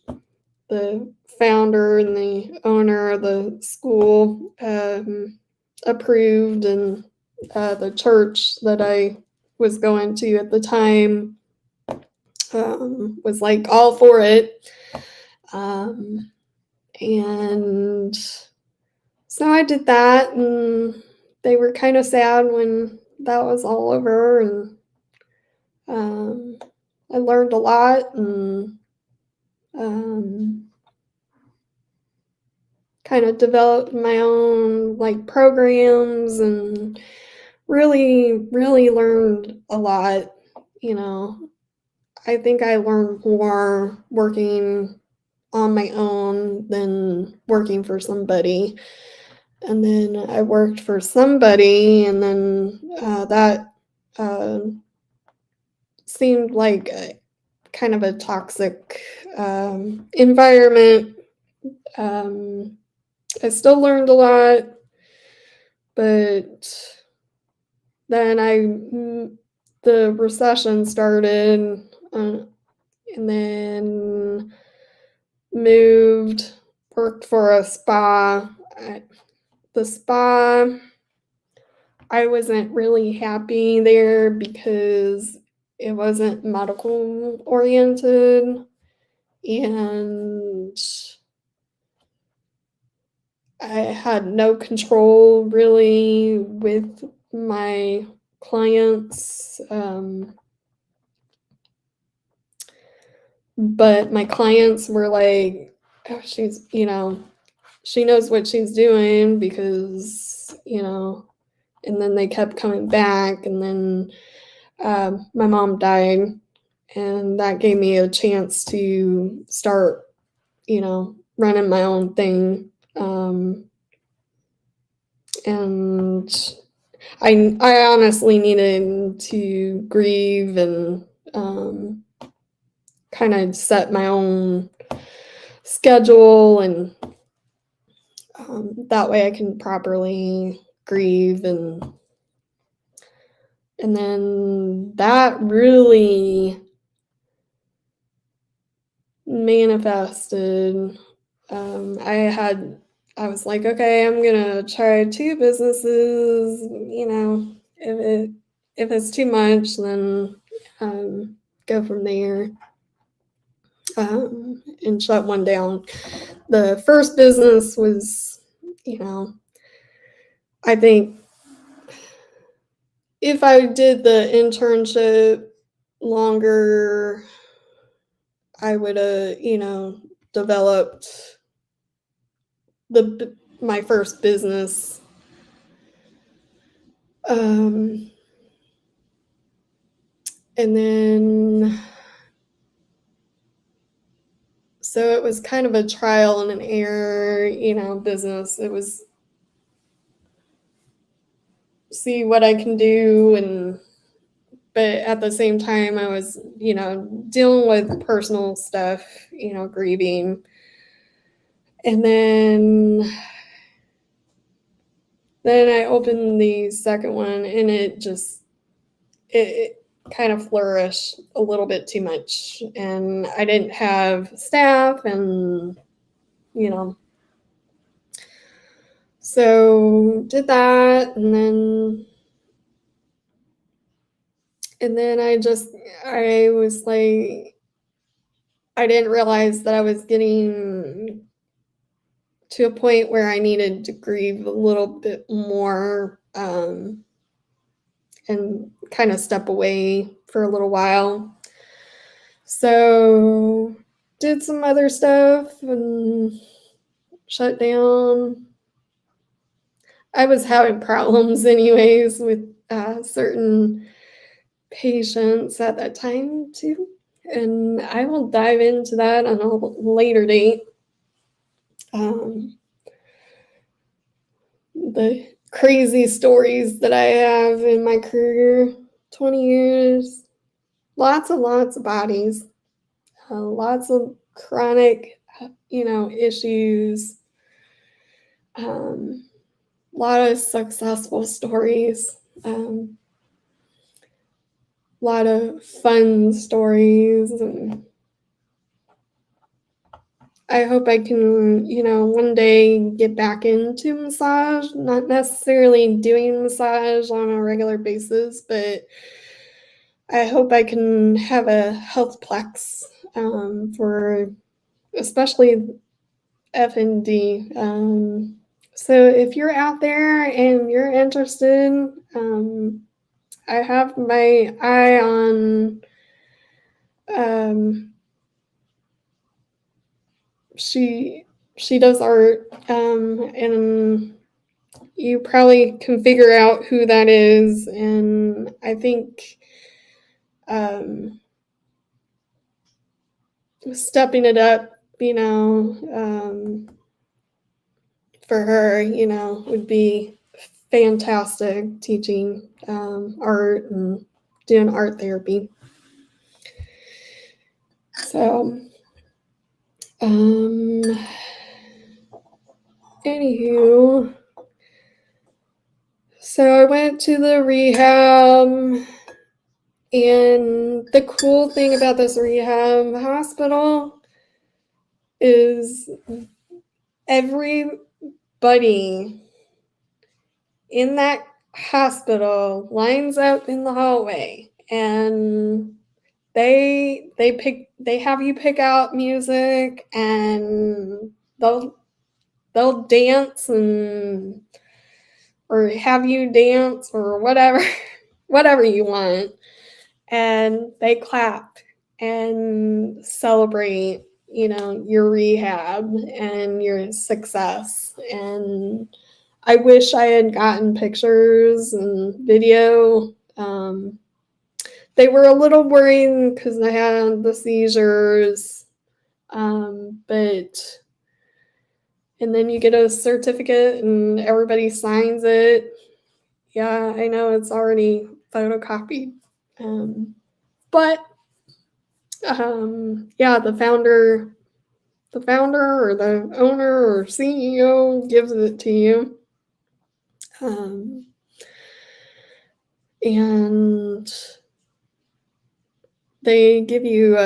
the founder and the owner of the school approved, and the church that I was going to at the time was like all for it. And so I did that, and they were kind of sad when that was all over, and I learned a lot, and kind of developed my own like programs, and really, really learned a lot. I think I learned more working on my own than working for somebody. And then I worked for somebody, and then that seemed like kind of a toxic environment. I still learned a lot, but then the recession started, and then worked for a spa. The spa, I wasn't really happy there because it wasn't medical oriented, and I had no control really with my clients. But my clients were like, oh, she's, she knows what she's doing because, and then they kept coming back. And then my mom died, and that gave me a chance to start, running my own thing. And I honestly needed to grieve and kind of set my own schedule, and that way I can properly grieve, and then that really manifested. I was like, okay, I'm gonna try 2 businesses. If it's too much, then go from there. And shut one down. The first business was, I think if I did the internship longer, I would have, developed my first business. And then, so it was kind of a trial and an error, business. It was see what I can do, but at the same time I was, dealing with personal stuff, grieving. And then I opened the second one, and it kind of flourished a little bit too much, and I didn't have staff, and so did that, and then I was like, I didn't realize that I was getting to a point where I needed to grieve a little bit more, and kind of step away for a little while. So did some other stuff and shut down. I was having problems anyways with certain patients at that time too. And I will dive into that on a later date. The crazy stories that I have in my career, 20 years, lots of bodies, lots of chronic, issues, a lot of successful stories, a lot of fun stories, and I hope I can, one day get back into massage, not necessarily doing massage on a regular basis, but I hope I can have a healthplex for especially F&D. So if you're out there and you're interested, I have my eye on she does art, and you probably can figure out who that is, and I think stepping it up, for her, would be fantastic, teaching art and doing art therapy. So anywho, so I went to the rehab, and the cool thing about this rehab hospital is everybody in that hospital lines up in the hallway, and they have you pick out music, and they'll dance or have you dance or whatever. whatever you want. And they clap and celebrate, your rehab and your success. And I wish I had gotten pictures and video. They were a little worried because I had the seizures, but and then you get a certificate and everybody signs it. Yeah, I know it's already photocopied, but yeah, the founder or the owner or CEO gives it to you. And they give you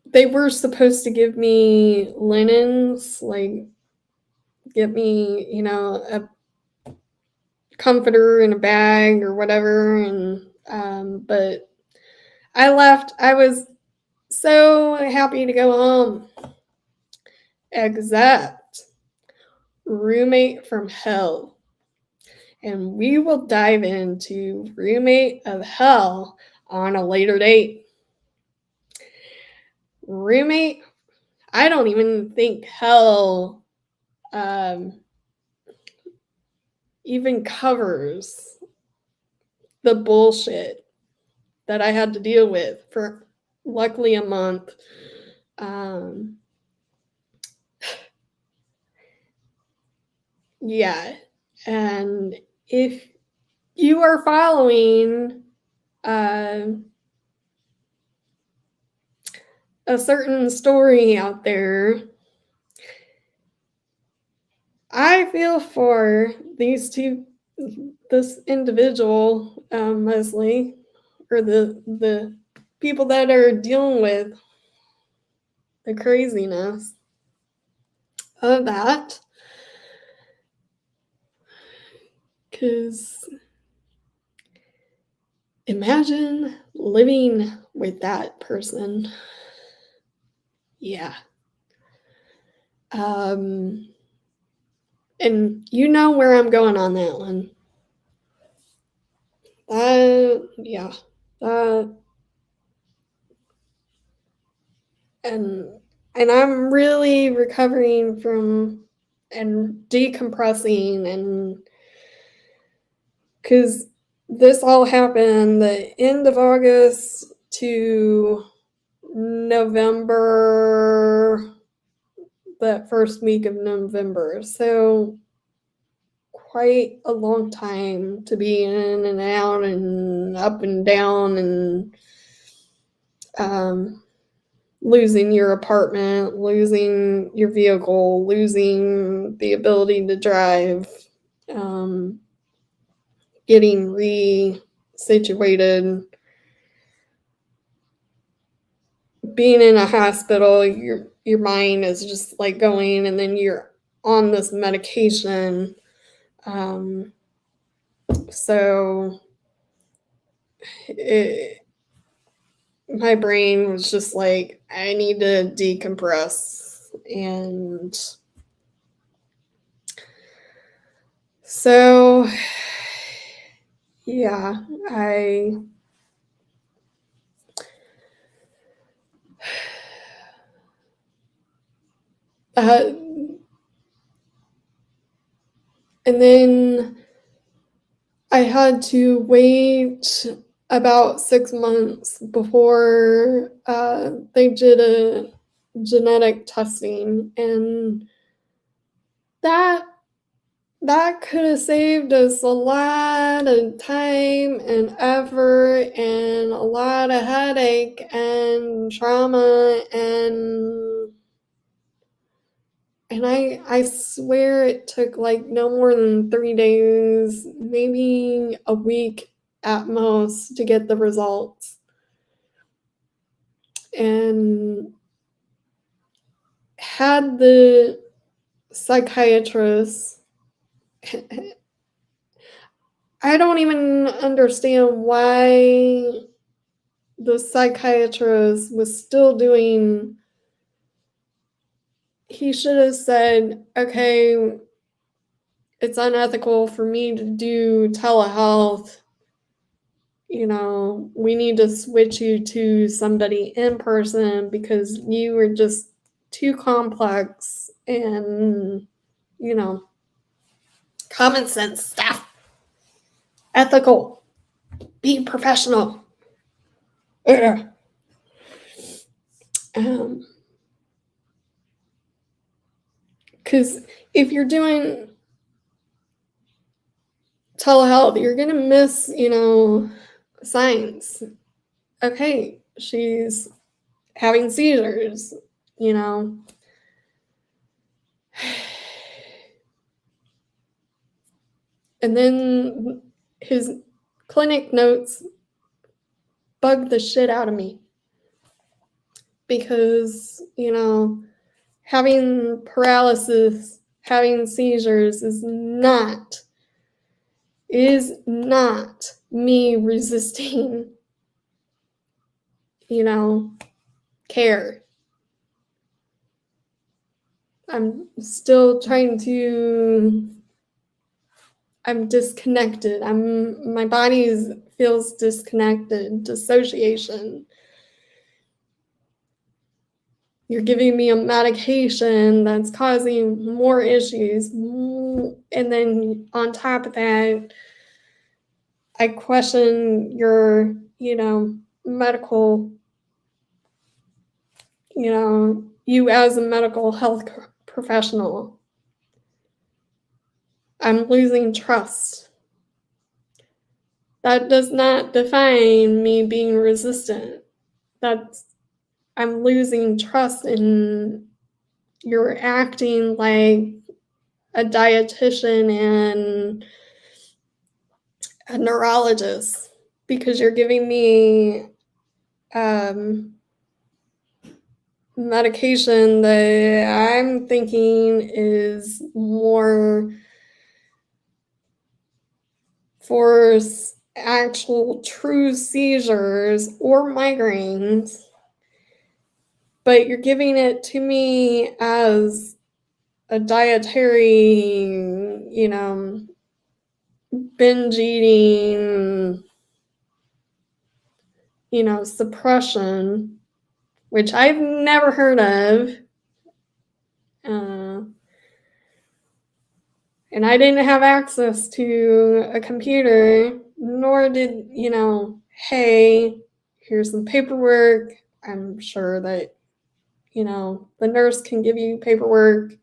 they were supposed to give me linens, like get me, a comforter in a bag or whatever. And but I left. I was so happy to go home, except roommate from hell. And we will dive into roommate of hell on a later date. Roommate, I don't even think hell even covers the bullshit that I had to deal with for luckily a month. Yeah. And if you are following a certain story out there, I feel for this individual, mostly, or the people that are dealing with the craziness of that. Because imagine living with that person. Yeah. And you know where I'm going on that one. Yeah. And I'm really recovering from and decompressing, and because this all happened the end of August to November, that first week of November. So quite a long time to be in and out and up and down, and losing your apartment, losing your vehicle, losing the ability to drive, getting re-situated, being in a hospital. Your mind is just like going, and then you're on this medication. So my brain was just like, I need to decompress. And so, yeah, and then I had to wait about 6 months before they did a genetic testing, and that could have saved us a lot of time and effort and a lot of headache and trauma, and I swear it took like no more than 3 days, maybe a week at most, to get the results. And had the psychiatrist, I don't even understand why the psychiatrist was still doing. He should have said, okay, it's unethical for me to do telehealth we need to switch you to somebody in person because you are just too complex and, common sense stuff. Ethical. Be professional. Because if you're doing telehealth, you're going to miss, signs. Okay, she's having seizures, And then his clinic notes bugged the shit out of me because, having paralysis, having seizures is not me resisting, care. I'm still I'm disconnected. My body feels disconnected, dissociation. You're giving me a medication that's causing more issues. And then on top of that, I question your, medical, you as a medical health professional. I'm losing trust. That does not define me being resistant. I'm losing trust in you're acting like a dietitian and a neurologist because you're giving me medication that I'm thinking is more for actual true seizures or migraines, but you're giving it to me as a dietary, binge eating, suppression, which I've never heard of. And I didn't have access to a computer, nor did, hey, here's some paperwork. I'm sure that, the nurse can give you paperwork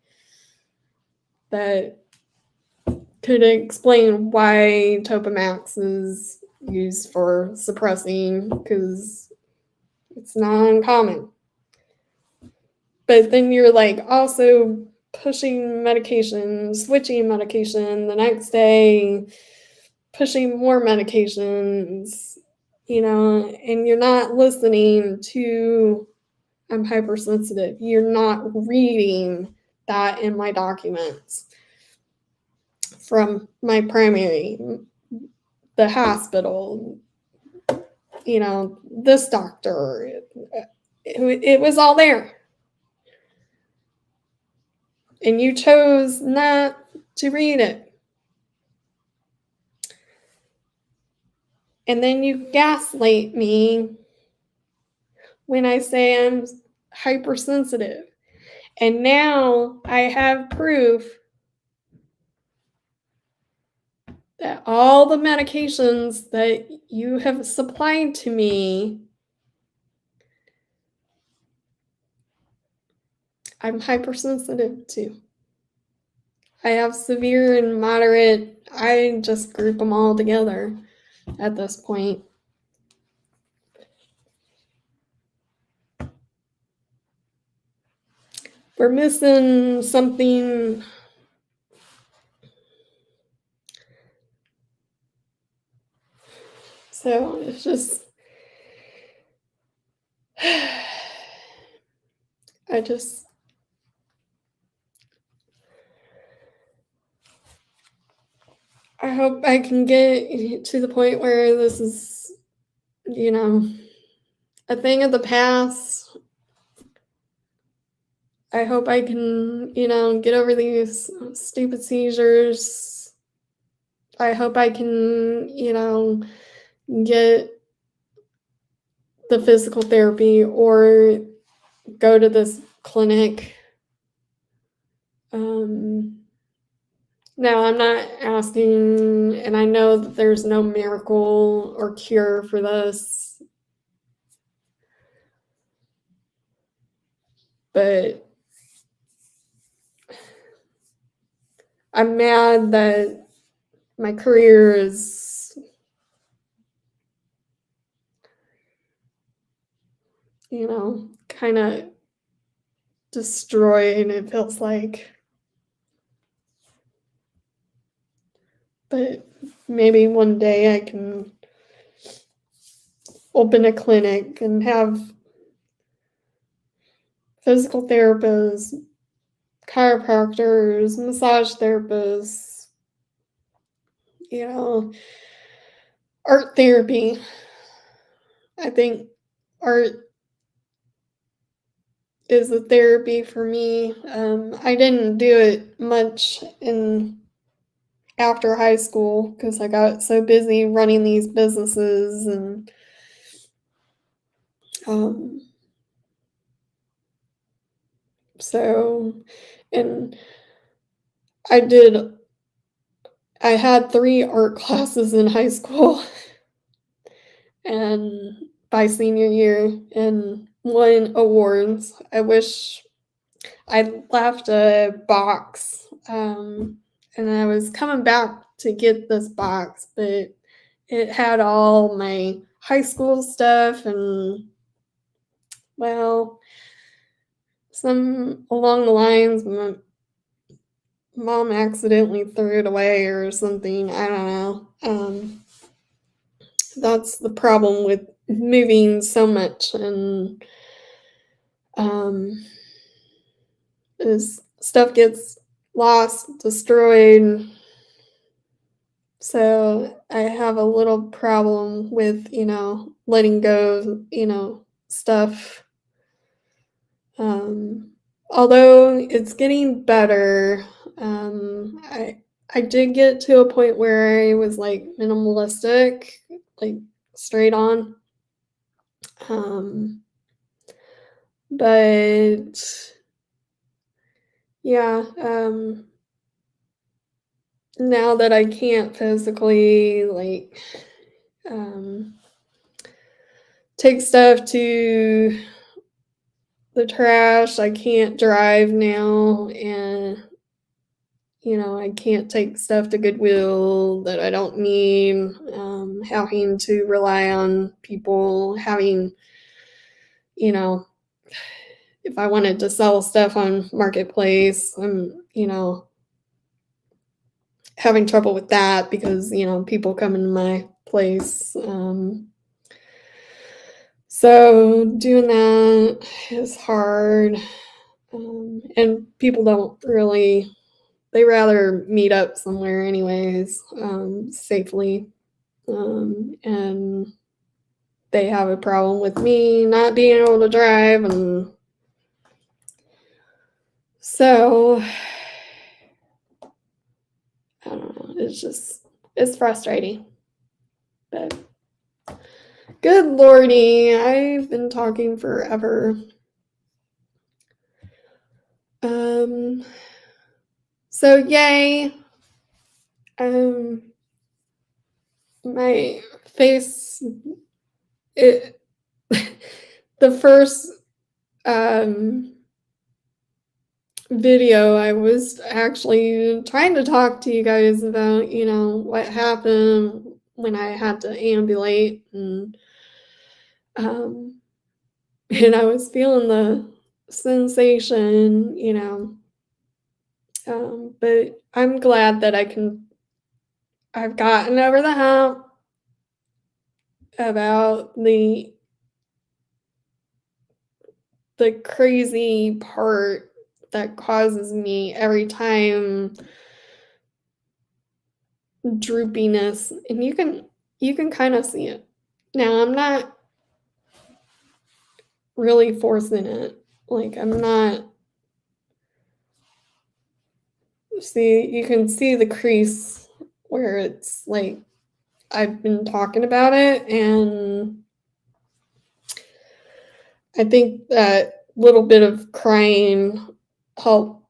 that could explain why Topamax is used for suppressing, because it's not uncommon. But then you're like also pushing medication, switching medication the next day, pushing more medications, and you're not listening to, I'm hypersensitive. You're not reading that in my documents from my primary, the hospital, this doctor. It was all there. And you chose not to read it. And then you gaslight me when I say I'm hypersensitive. And now I have proof that all the medications that you have supplied to me, I'm hypersensitive to. I have severe and moderate. I just group them all together at this point. We're missing something. So it's just, I hope I can get to the point where this is, a thing of the past. I hope I can, get over these stupid seizures. I hope I can, get the physical therapy or go to this clinic. Now, I'm not asking, and I know that there's no miracle or cure for this, but I'm mad that my career is, kind of destroyed, it feels like. But maybe one day I can open a clinic and have physical therapists, chiropractors, massage therapists, art therapy. I think art is a therapy for me. I didn't do it much after high school because I got so busy running these businesses and so, and I had 3 art classes in high school and by senior year and won awards. I wish I left a box, and I was coming back to get this box, but it had all my high school stuff and, well, some along the lines, my mom accidentally threw it away or something. I don't know. That's the problem with moving so much, and is stuff gets lost, destroyed. So I have a little problem with, letting go, stuff. Although it's getting better, I did get to a point where I was like minimalistic, like straight on. But yeah, now that I can't physically take stuff to the trash, I can't drive now, and I can't take stuff to Goodwill that I don't need, having to rely on people, having, if I wanted to sell stuff on Marketplace, I'm, having trouble with that because, people come into my place. So doing that is hard. And people don't really, they rather meet up somewhere anyways, safely. And they have a problem with me not being able to drive. And so, I don't know, it's frustrating. But good lordy, I've been talking forever. So yay. My face, the first video, I was actually trying to talk to you guys about, what happened when I had to ambulate, and I was feeling the sensation, but I'm glad that I've gotten over the hump about the crazy part that causes me every time droopiness, and you can kind of see it. Now, I'm not really forcing it. Like, I'm not, see, you can see the crease where it's like I've been talking about it, and I think that little bit of crying helped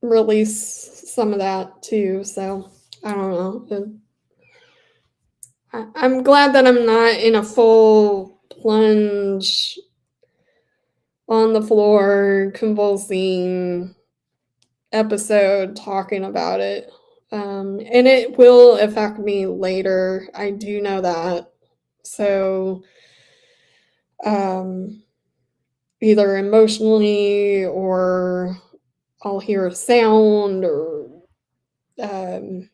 release some of that too. So I don't know. I'm glad that I'm not in a full plunge on the floor, convulsing episode talking about it. And it will affect me later. I do know that. So, either emotionally, or I'll hear a sound, um,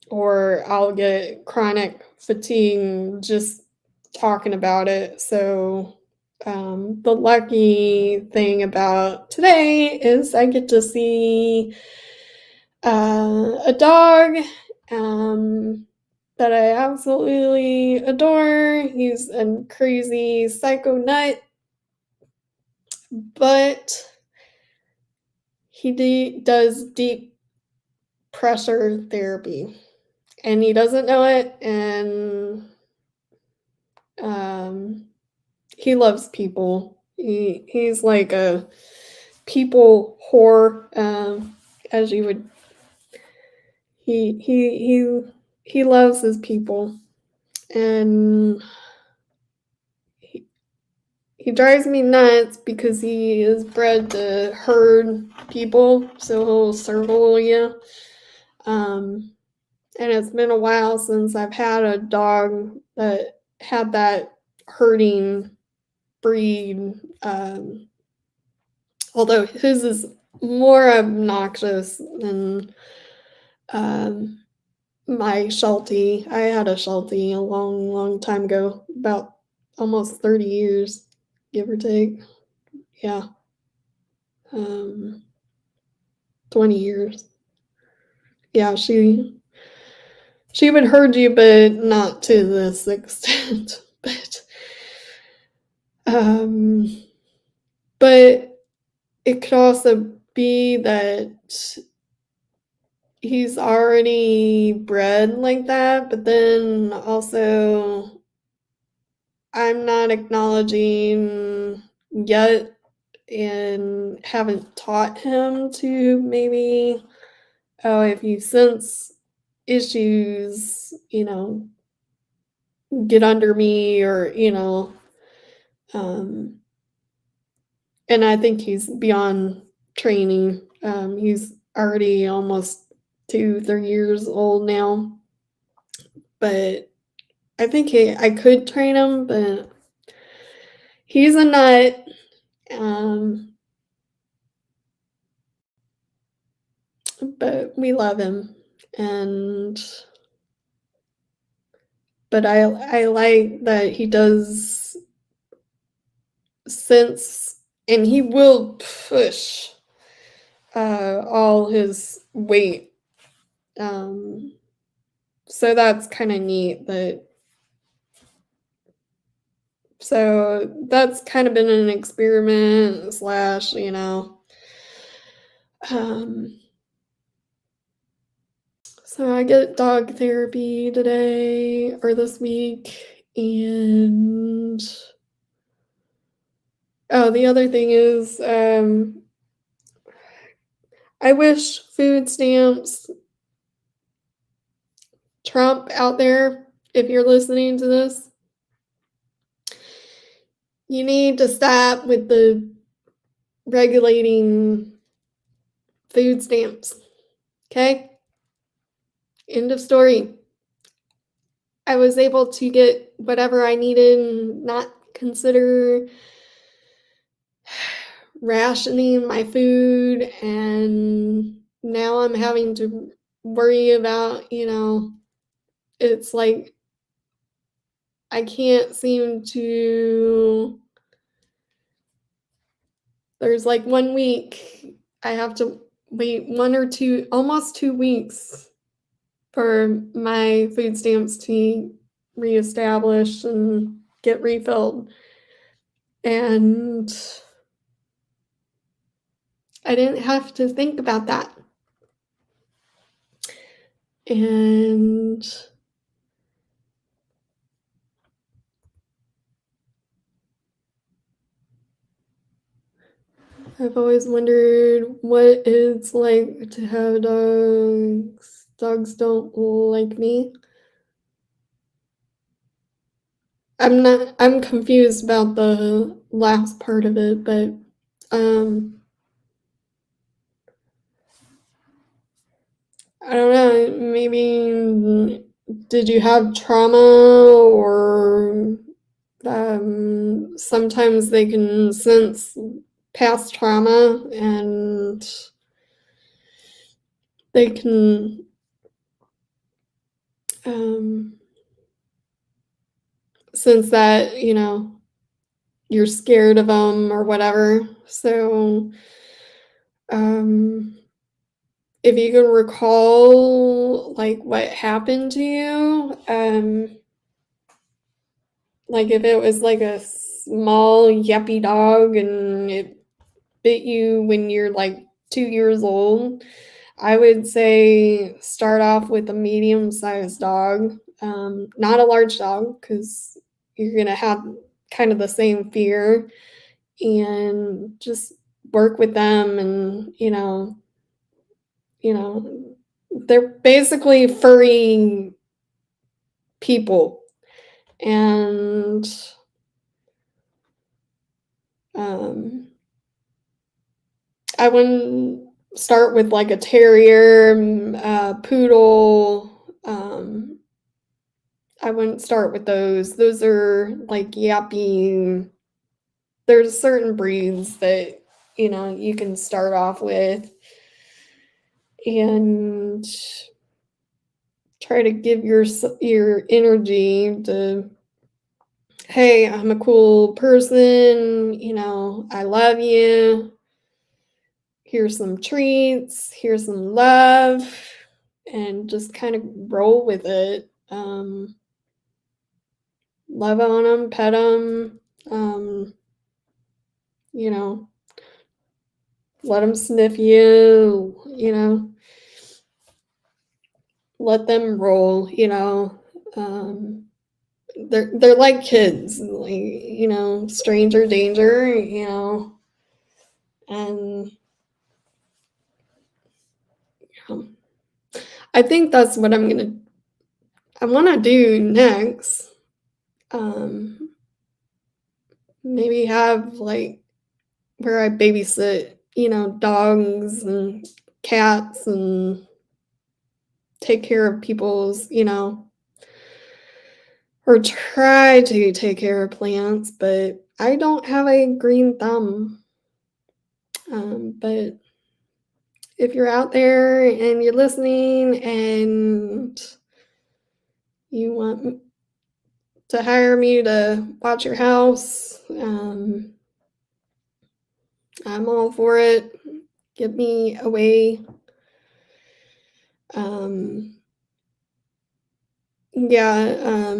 or I'll get chronic fatigue just talking about it. So, the lucky thing about today is I get to see a dog that I absolutely adore. He's a crazy psycho nut, but he does deep pressure therapy, and he doesn't know it, and he loves people. He's like a people whore, as you would. He loves his people, and he drives me nuts because he is bred to herd people, so he'll circle you. And it's been a while since I've had a dog that had that herding breed. Although his is more obnoxious than my Sheltie. I had a Sheltie a long, long time ago, about almost 30 years, give or take. Yeah. 20 years. Yeah, she would hurt you, but not to this extent. Um, but it could also be that he's already bred like that, but then also I'm not acknowledging yet and haven't taught him to maybe, oh, if you sense issues, get under me, or, and I think he's beyond training. He's already almost 3 years old now, but I think I could train him, but he's a nut. But we love him, and but I like that he does sense, and he will push all his weight. So that's kind of neat. So that's kind of been an experiment slash, so I get dog therapy today or this week, and the other thing is, I wish food stamps, Trump out there, if you're listening to this, you need to stop with the regulating food stamps. Okay? End of story. I was able to get whatever I needed and not consider rationing my food, and now I'm having to worry about, it's like I can't seem to. There's like 1 week I have to wait 1 or 2, almost 2 weeks for my food stamps to be reestablished and get refilled. And I didn't have to think about that. And I've always wondered what it's like to have dogs. Dogs don't like me. I'm confused about the last part of it, but I don't know, maybe did you have trauma, or sometimes they can sense past trauma and they can sense that, you're scared of them or whatever. So, if you can recall, like, what happened to you, like if it was like a small yappy dog and it bit you when you're like 2 years old, I would say start off with a medium-sized dog, not a large dog, because you're gonna have kind of the same fear, and just work with them, and you know, they're basically furry people, and I wouldn't start with like a terrier, poodle. I wouldn't start with those. Those are like yappy. There's certain breeds that you can start off with and try to give your energy to, hey, I'm a cool person, I love you. Here's some treats, here's some love, and just kind of roll with it. Love on them, pet them, you know, let them sniff you, let them roll, they're like kids, like, stranger danger, and I think that's what I want to do next. Maybe have like where I babysit, dogs and cats and take care of people's, or try to take care of plants, but I don't have a green thumb. But if you're out there and you're listening and you want to hire me to watch your house, I'm all for it. Get me away. Yeah,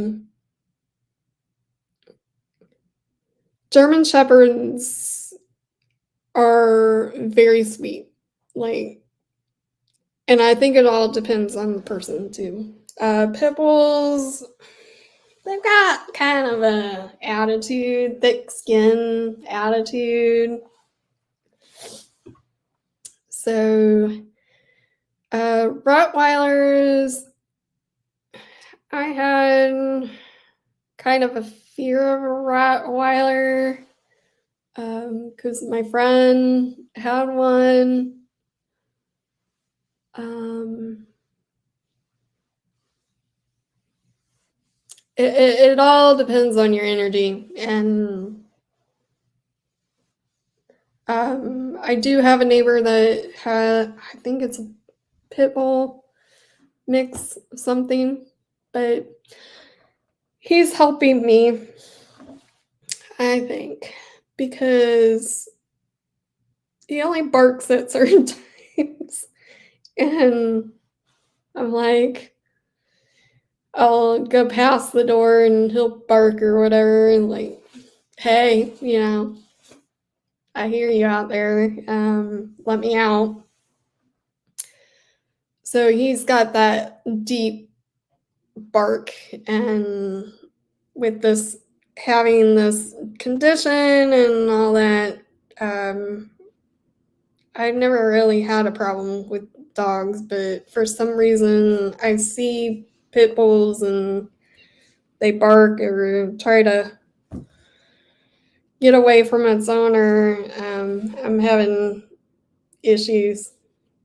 German Shepherds are very sweet. Like, and I think it all depends on the person too. Pit bulls, they've got kind of a attitude, thick skin attitude. So, Rottweilers, I had kind of a fear of a Rottweiler because my friend had one. It all depends on your energy, and I do have a neighbor that I think it's a pit bull mix something, but he's helping me, I think, because he only barks at certain times, and I'm like, I'll go past the door and he'll bark or whatever, and like, hey, I hear you out there. Let me out. So he's got that deep bark, and with this having this condition and all that, I've never really had a problem with dogs, but for some reason I see pit bulls and they bark or try to get away from its owner. I'm having issues,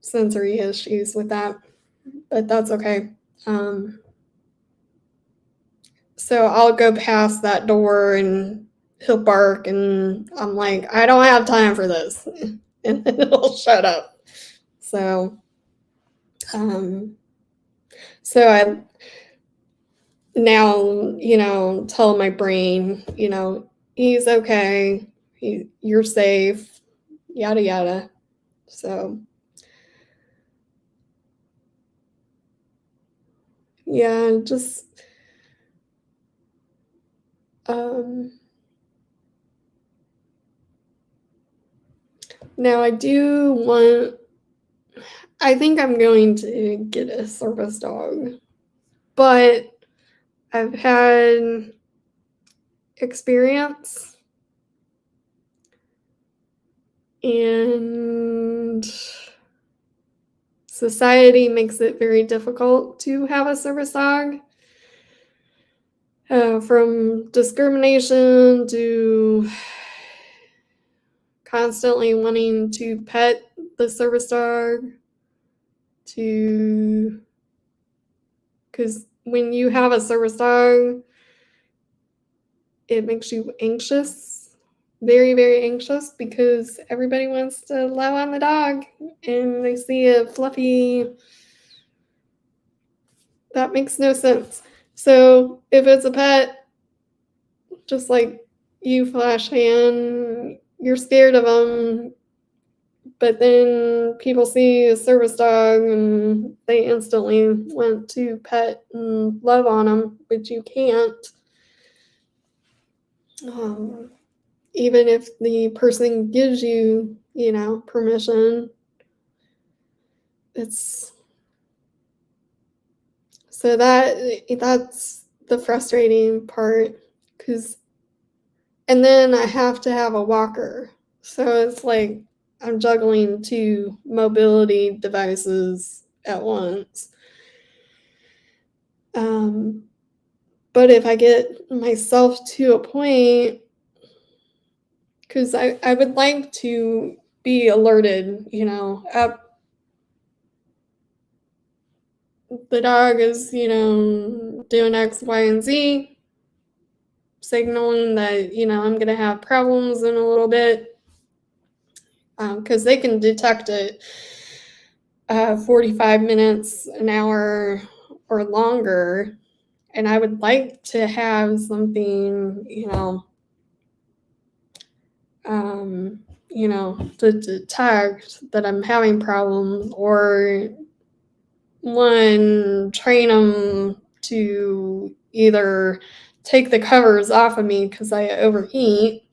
sensory issues with that, but that's okay. So I'll go past that door and he'll bark, and I'm like, I don't have time for this. And then it'll shut up. So, so I now, tell my brain, he's okay, you're safe, yada, yada. So, yeah, just, now I think I'm going to get a service dog, but I've had experience, and society makes it very difficult to have a service dog. From discrimination to constantly wanting to pet the service dog, to because when you have a service dog, it makes you anxious, very, very anxious, because everybody wants to love on the dog and they see a fluffy. That makes no sense. So if it's a pet, just like you, Flash fan, you're scared of them, but then people see a service dog and they instantly want to pet and love on them, but you can't. Even if the person gives you, permission, it's so that's the frustrating part, and then I have to have a walker, so it's like I'm juggling two mobility devices at once. But if I get myself to a point, because I would like to be alerted, up. The dog is, doing X, Y, and Z, signaling that, I'm going to have problems in a little bit, because they can detect it 45 minutes, an hour, or longer. And I would like to have something, to detect that I'm having problems, or one, train them to either take the covers off of me because I overheat,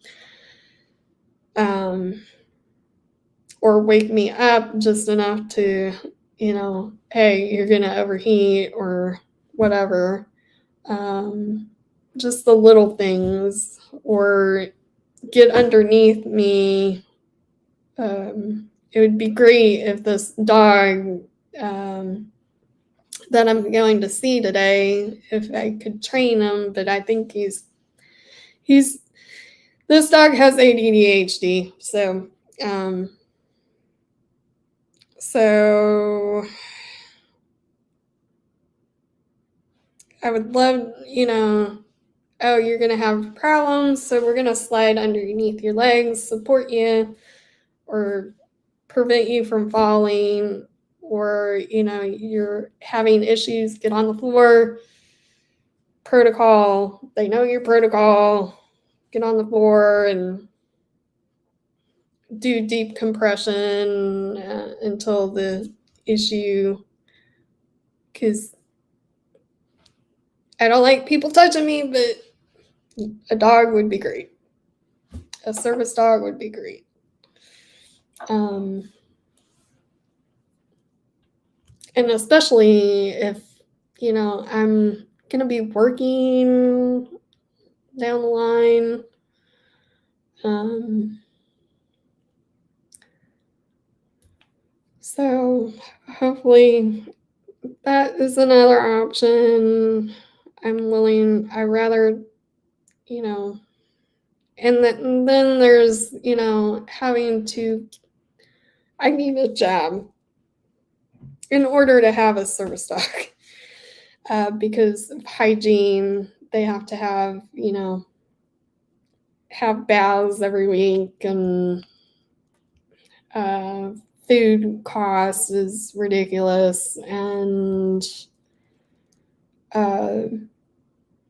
or wake me up just enough to, hey, you're going to overheat or whatever. Just the little things, or get underneath me. It would be great if this dog that I'm going to see today, if I could train him, but I think this dog has ADHD, so I would love, oh, you're going to have problems, so we're going to slide underneath your legs, support you, or prevent you from falling, or, you're having issues, get on the floor, protocol, they know your protocol, get on the floor and do deep compression until the issue, because I don't like people touching me, but a dog would be great. A service dog would be great. And especially if, I'm going to be working down the line. So hopefully that is another option. I rather, and then there's, I need a job in order to have a service dog. Because of hygiene, they have to have baths every week, and food cost is ridiculous, and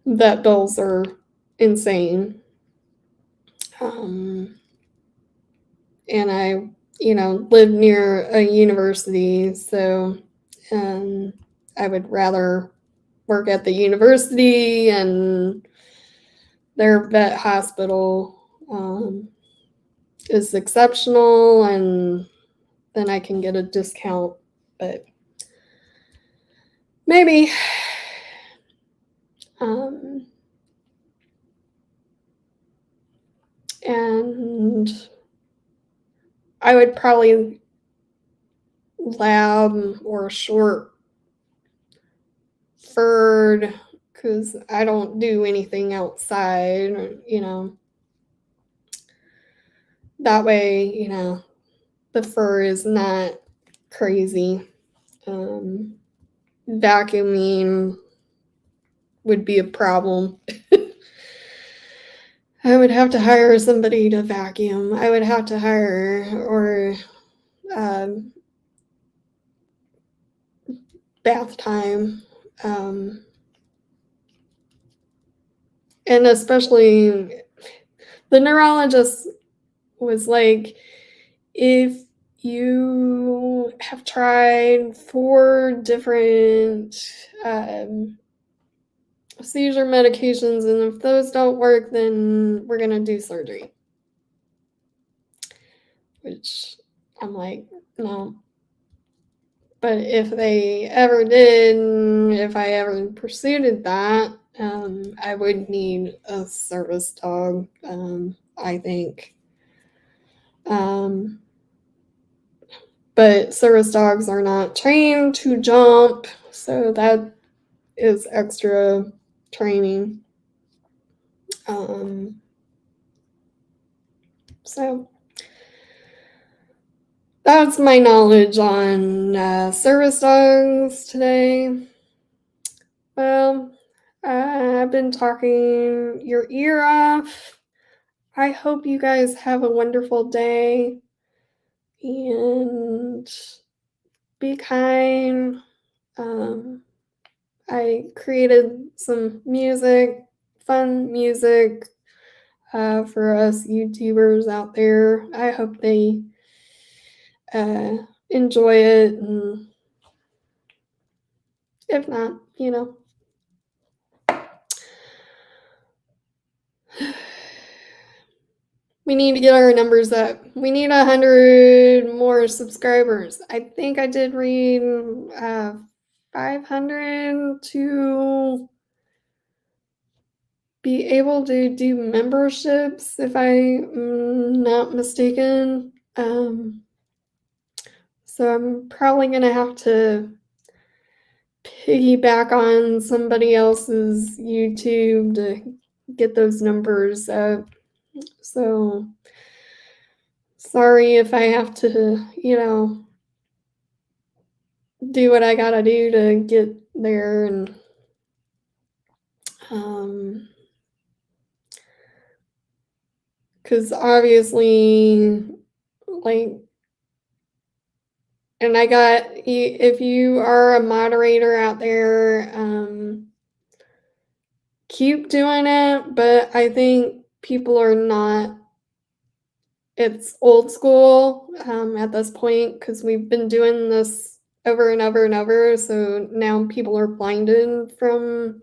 vet bills are insane. And I, live near a university, so I would rather work at the university, and their vet hospital is exceptional, and then I can get a discount, but maybe. And I would probably lab or short furred, because I don't do anything outside, that way, the fur is not crazy. Vacuuming would be a problem. I would have to hire somebody to vacuum. I would have to hire, or bath time. And especially the neurologist was like, if you have tried 4 different seizure medications, and if those don't work, then we're going to do surgery. Which I'm like, no. But if they ever did, if I ever pursued that, I would need a service dog, I think. But service dogs are not trained to jump, so that is extra training. So that's my knowledge on service dogs today. Well, I've been talking your ear off. I hope you guys have a wonderful day, and be kind. I created some music, fun music, for us YouTubers out there. I hope they enjoy it, and if not, we need to get our numbers up. We need 100 more subscribers. I think I did read 500 to be able to do memberships, if I'm not mistaken. So I'm probably going to have to piggyback on somebody else's YouTube to get those numbers up. So sorry if I have to, do what I gotta do to get there, and because obviously, like, and if you are a moderator out there, keep doing it, but I think people are not, it's old school at this point, because we've been doing this over and over and over, so now people are blinded from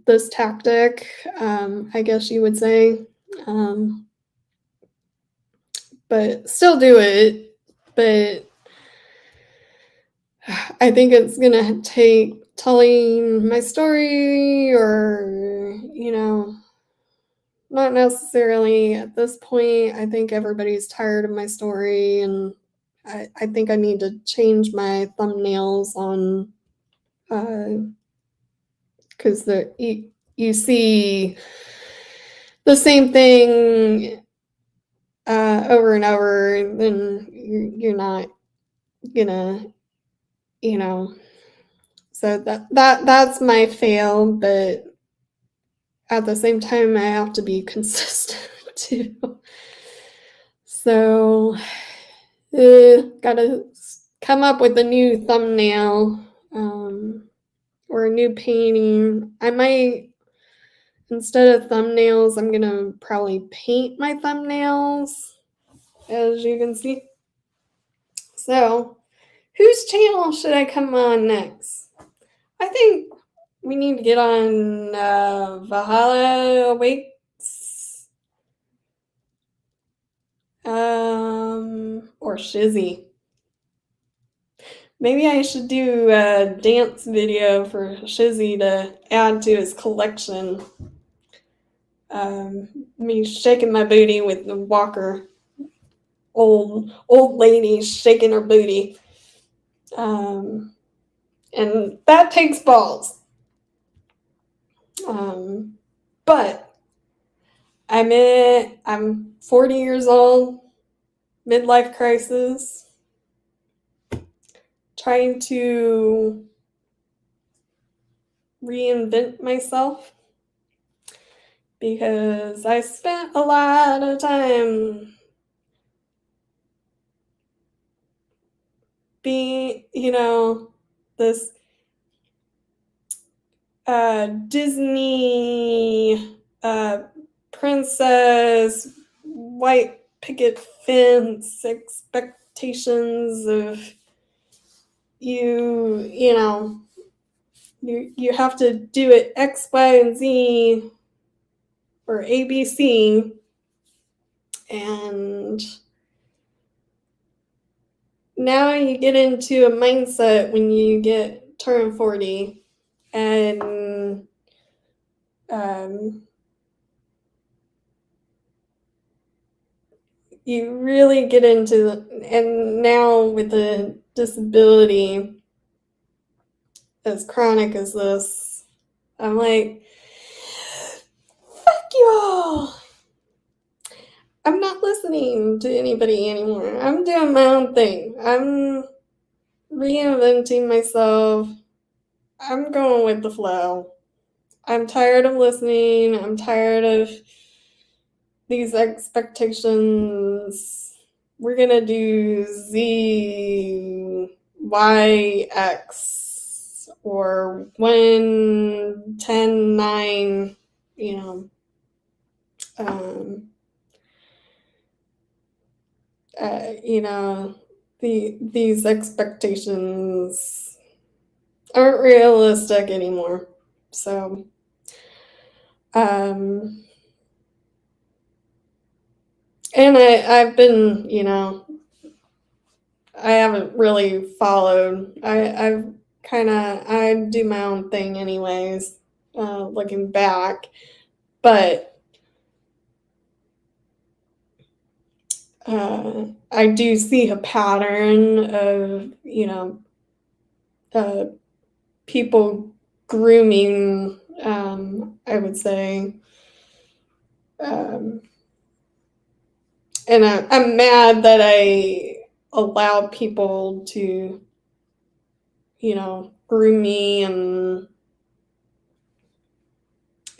this tactic, I guess you would say. But still do it, but I think it's gonna take telling my story, or, not necessarily at this point. I think everybody's tired of my story, and I think I need to change my thumbnails on, because you see the same thing over and over, then you're not gonna, you know. So that's my fail, but at the same time, I have to be consistent too. So, gotta come up with a new thumbnail, or a new painting. I might, instead of thumbnails, I'm gonna probably paint my thumbnails, as you can see. So, whose channel should I come on next? I think we need to get on Valhalla Awakes, or Shizzy. Maybe I should do a dance video for Shizzy to add to his collection. Me shaking my booty with the walker. Old lady shaking her booty. And that takes balls. But I'm 40 years old, midlife crisis, trying to reinvent myself, because I spent a lot of time being, this Disney princess, white picket fence expectations of you have to do it X, Y, and Z, or ABC, and now you get into a mindset when you turn 40, and you really get into, and now with a disability as chronic as this, I'm like, fuck you all. I'm not listening to anybody anymore. I'm doing my own thing. I'm reinventing myself. I'm going with the flow. I'm tired of listening. I'm tired of these expectations. We're going to do Z, Y, X, or 1, 10, 9, these expectations aren't realistic anymore. So, and I've been, I haven't really followed. I do my own thing anyways, looking back, but I do see a pattern of, people grooming, I would say, and I'm mad that I allow people to, groom me, and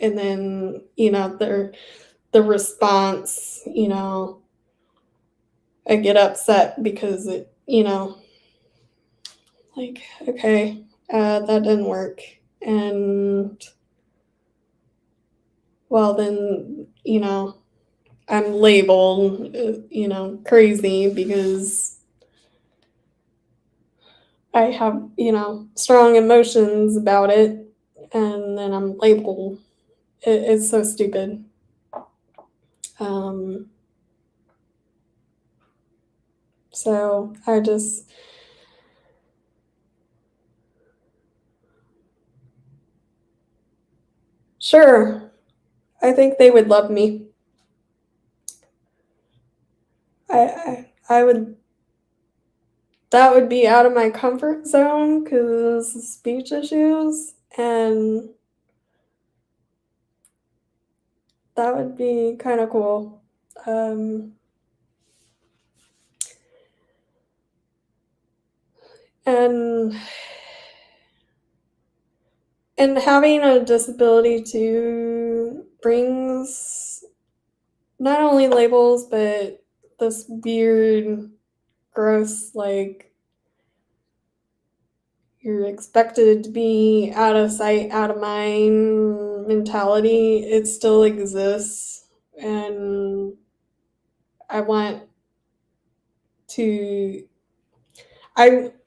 then, the response, I get upset because it, like, okay, that didn't work. And, well, then, I'm labeled, crazy because I have, strong emotions about it, and then I'm labeled. It's so stupid. So I just Sure, I think they would love me. I would, that would be out of my comfort zone because of speech issues, and that would be kind of cool. And having a disability too brings not only labels, but this weird, gross, like, you're expected to be out of sight, out of mind mentality. It still exists, and I want to.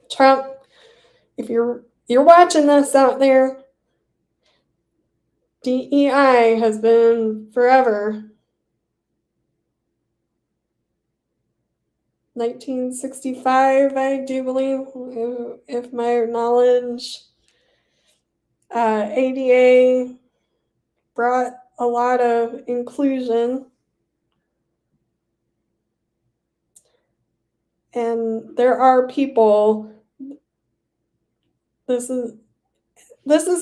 Trump, if you're watching this out there, DEI has been forever. 1965, I do believe, if my knowledge. ADA brought a lot of inclusion, and there are people. This is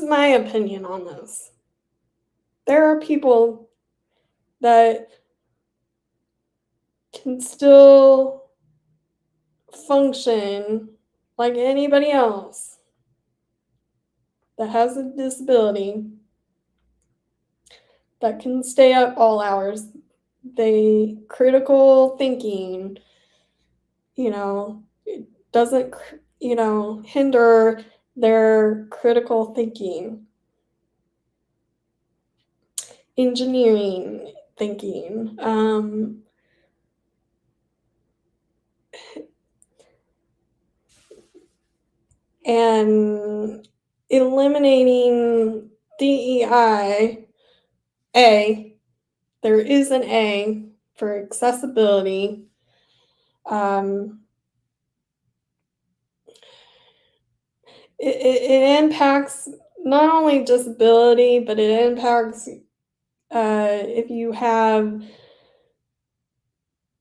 my opinion on this. There are people that can still function like anybody else that has a disability, that can stay up all hours. They critical thinking, it doesn't, hinder their critical thinking. Engineering thinking, and eliminating DEI. There is an A for accessibility. It impacts not only disability, but it impacts if you have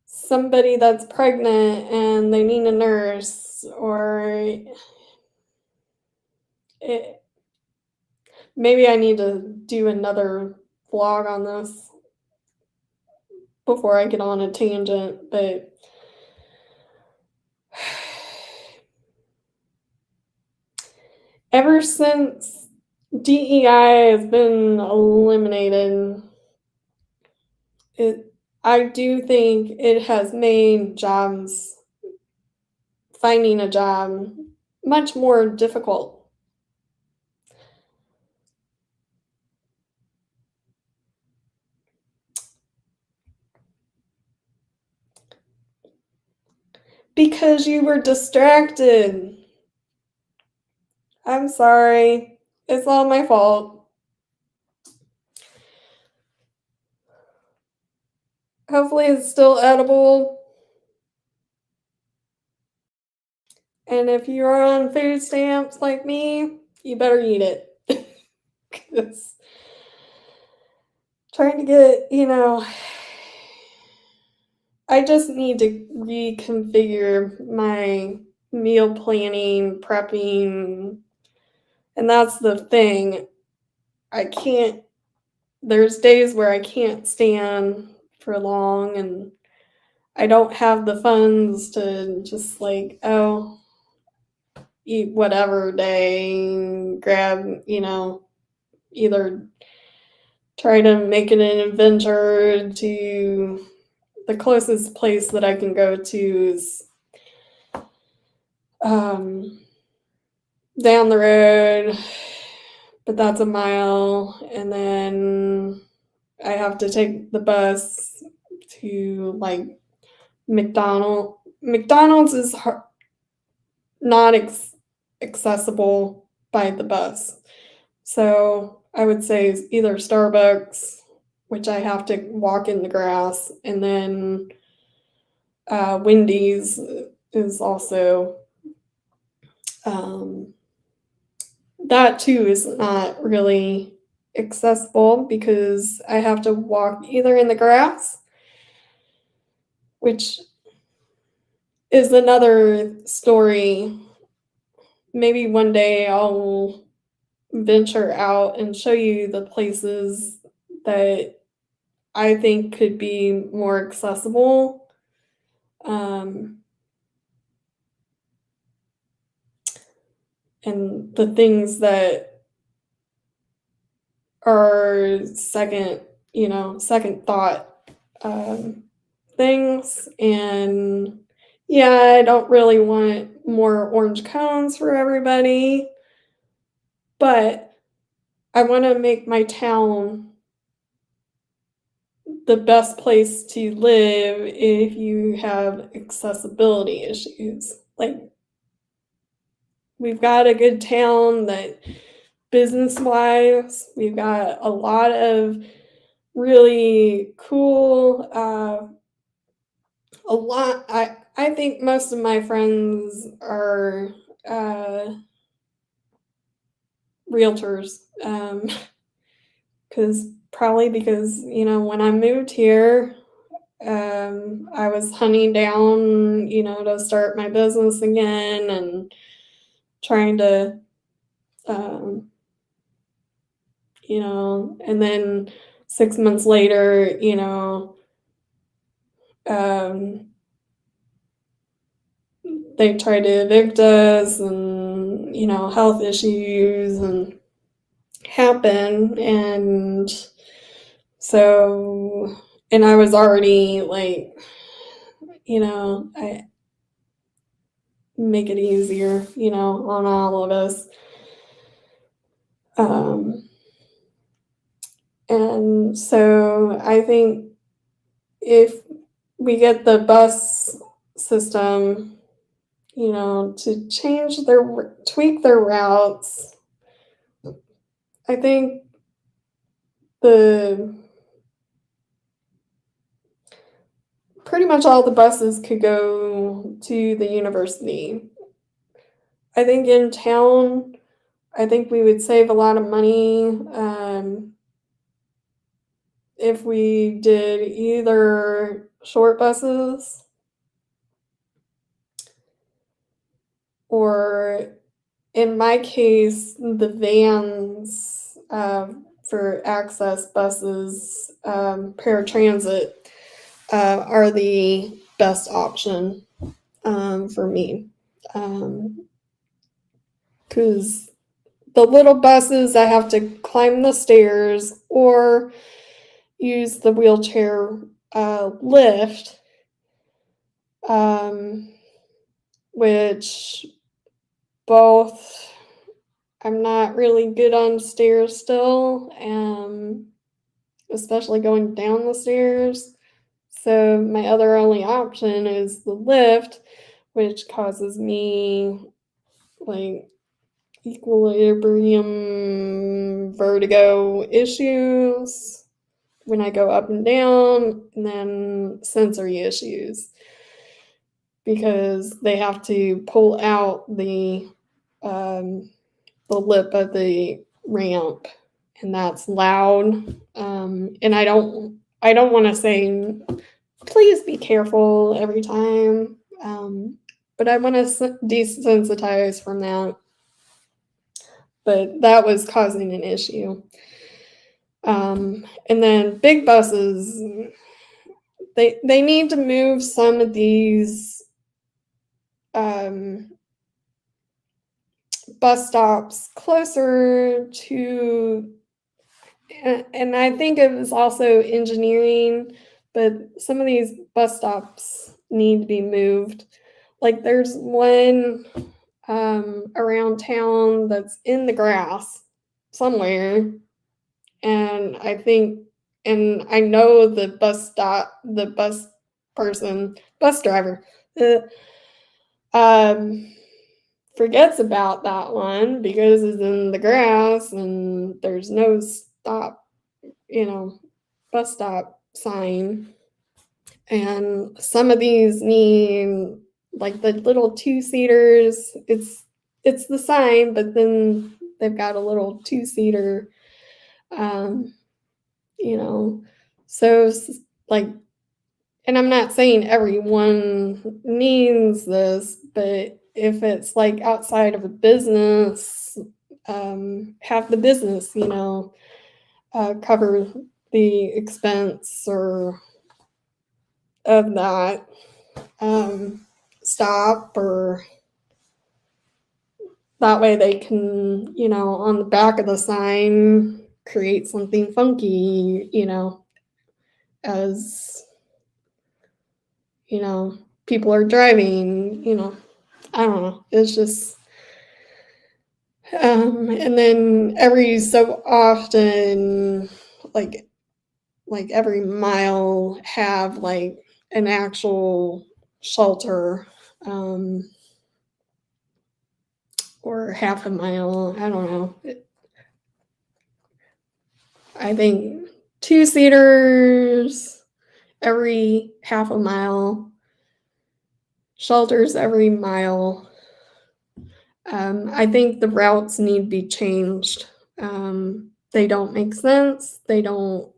somebody that's pregnant and they need a nurse, or maybe I need to do another vlog on this before I get on a tangent, but ever since DEI has been eliminated, I do think it has made finding a job much more difficult. Because you were distracted. I'm sorry. It's all my fault. Hopefully it's still edible. And if you're on food stamps like me, you better eat it. Because trying to get, I just need to reconfigure my meal planning, prepping, and that's the thing. There's days where I can't stand for long, and I don't have the funds to just eat whatever day, grab, either try to make it an adventure to the closest place that I can go to is down the road, but that's a mile, and then I have to take the bus to McDonald's. McDonald's is not accessible by the bus, so I would say either Starbucks, which I have to walk in the grass, and then Wendy's is also, that too is not really accessible because I have to walk either in the grass, which is another story. Maybe one day I'll venture out and show you the places that I think could be more accessible. And the things that are second thought things. And yeah, I don't really want more orange cones for everybody, but I want to make my town the best place to live if you have accessibility issues. Like, we've got a good town that business-wise, we've got a lot of really cool, I think most of my friends are realtors, because when I moved here, I was hunting down, to start my business again and trying to, and then 6 months later, they tried to evict us, and health issues and happen, and so, and I was already like, I make it easier, on all of us. And so I think if we get the bus system, to tweak their routes, I think pretty much all the buses could go to the university. I think in town, I think we would save a lot of money if we did either short buses or, in my case, the vans for access buses, paratransit, are the best option for me. Because the little buses, I have to climb the stairs or use the wheelchair lift, which both, I'm not really good on stairs still, especially going down the stairs. So my other only option is the lift, which causes me like equilibrium vertigo issues when I go up and down, and then sensory issues because they have to pull out the lip of the ramp, and that's loud. And I don't want to say please be careful every time, but I want to desensitize from that. But that was causing an issue. And then big buses, they need to move some of these bus stops closer to, and I think it was also engineering, but some of these bus stops need to be moved. Like, there's one around town that's in the grass somewhere, and I know the bus driver forgets about that one because it's in the grass and there's no bus stop sign. And some of these need, like the little 2-seaters, it's the sign, but then they've got a little 2-seater You know, so like, and I'm not saying everyone needs this, but if it's like outside of a business, have the business, cover the expense or of that stop, or that way they can, on the back of the sign, create something funky, as, people are driving, I don't know. It's just, and then every so often, like every mile, have like an actual shelter, or half a mile. I don't know. I think 2-seaters every half a mile, shelters every mile. I think the routes need to be changed. They don't make sense. They don't.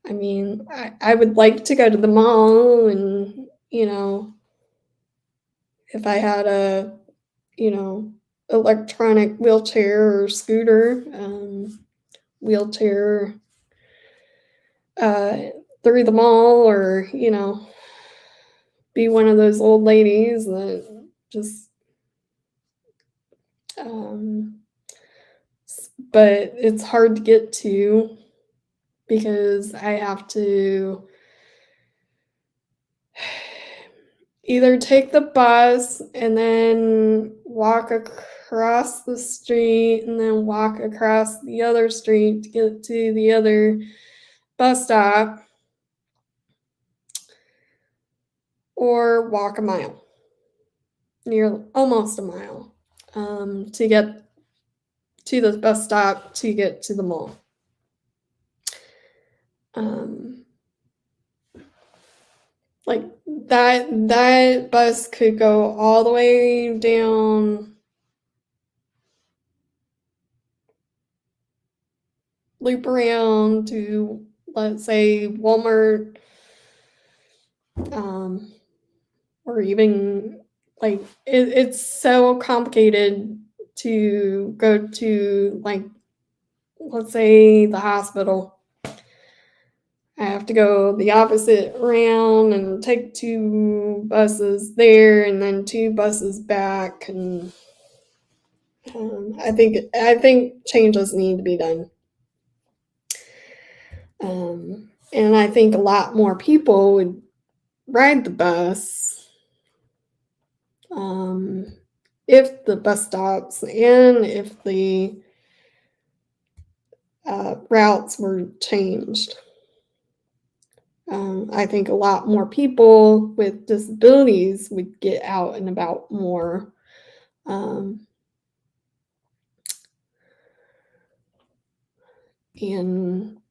I mean, I would like to go to the mall, and, if I had a, electronic wheelchair or scooter, wheelchair uh, through the mall, or, be one of those old ladies that just, but it's hard to get to because I have to either take the bus and then walk across the street and then walk across the other street to get to the other bus stop, or walk a mile, almost a mile, to get to the bus stop to get to the mall. Like that bus could go all the way down, loop around to, let's say, Walmart, or even like it's so complicated to go to, like, let's say, the hospital. I have to go the opposite round and take 2 buses there and then 2 buses back, and I think changes need to be done. And I think a lot more people would ride the bus, if the bus stops and if the routes were changed. I think a lot more people with disabilities would get out and about more. And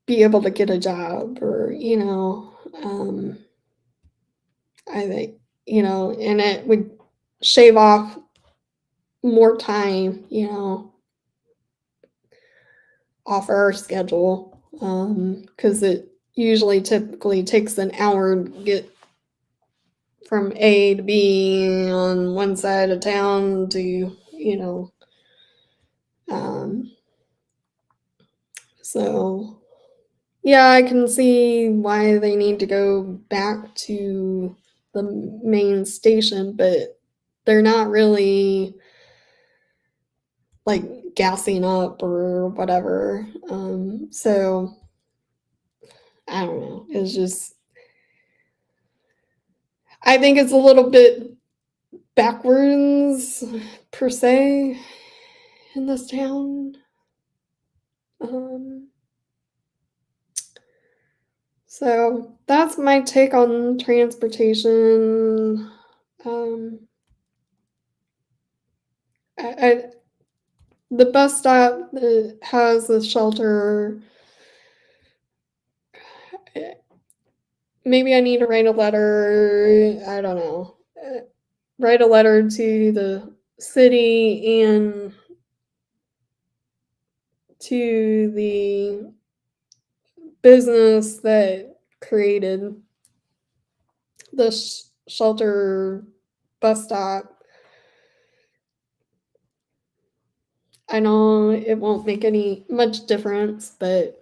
be able to get a job, or, I think, and it would shave off more time, off our schedule, because it usually typically takes an hour to get from A to B on one side of town to, so yeah, I can see why they need to go back to the main station, but they're not really like gassing up or whatever. So I don't know. It's just, I think it's a little bit backwards per se in this town. So that's my take on transportation. The bus stop that has a shelter, maybe I need to write a letter. I don't know. Write a letter to the city and to the business that created the shelter bus stop. I know it won't make much difference, but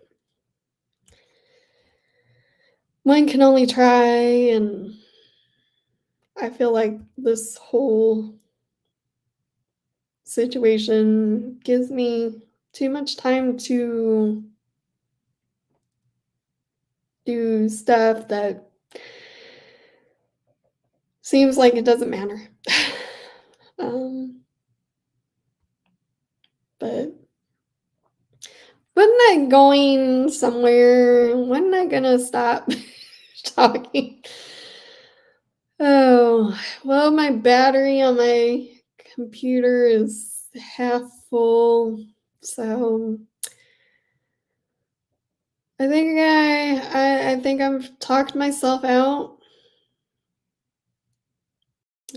one can only try, and I feel like this whole situation gives me too much time to do stuff that seems like it doesn't matter. But wasn't I going somewhere? Wasn't I gonna stop talking? Oh, well, my battery on my computer is half full, so I think I think I've talked myself out.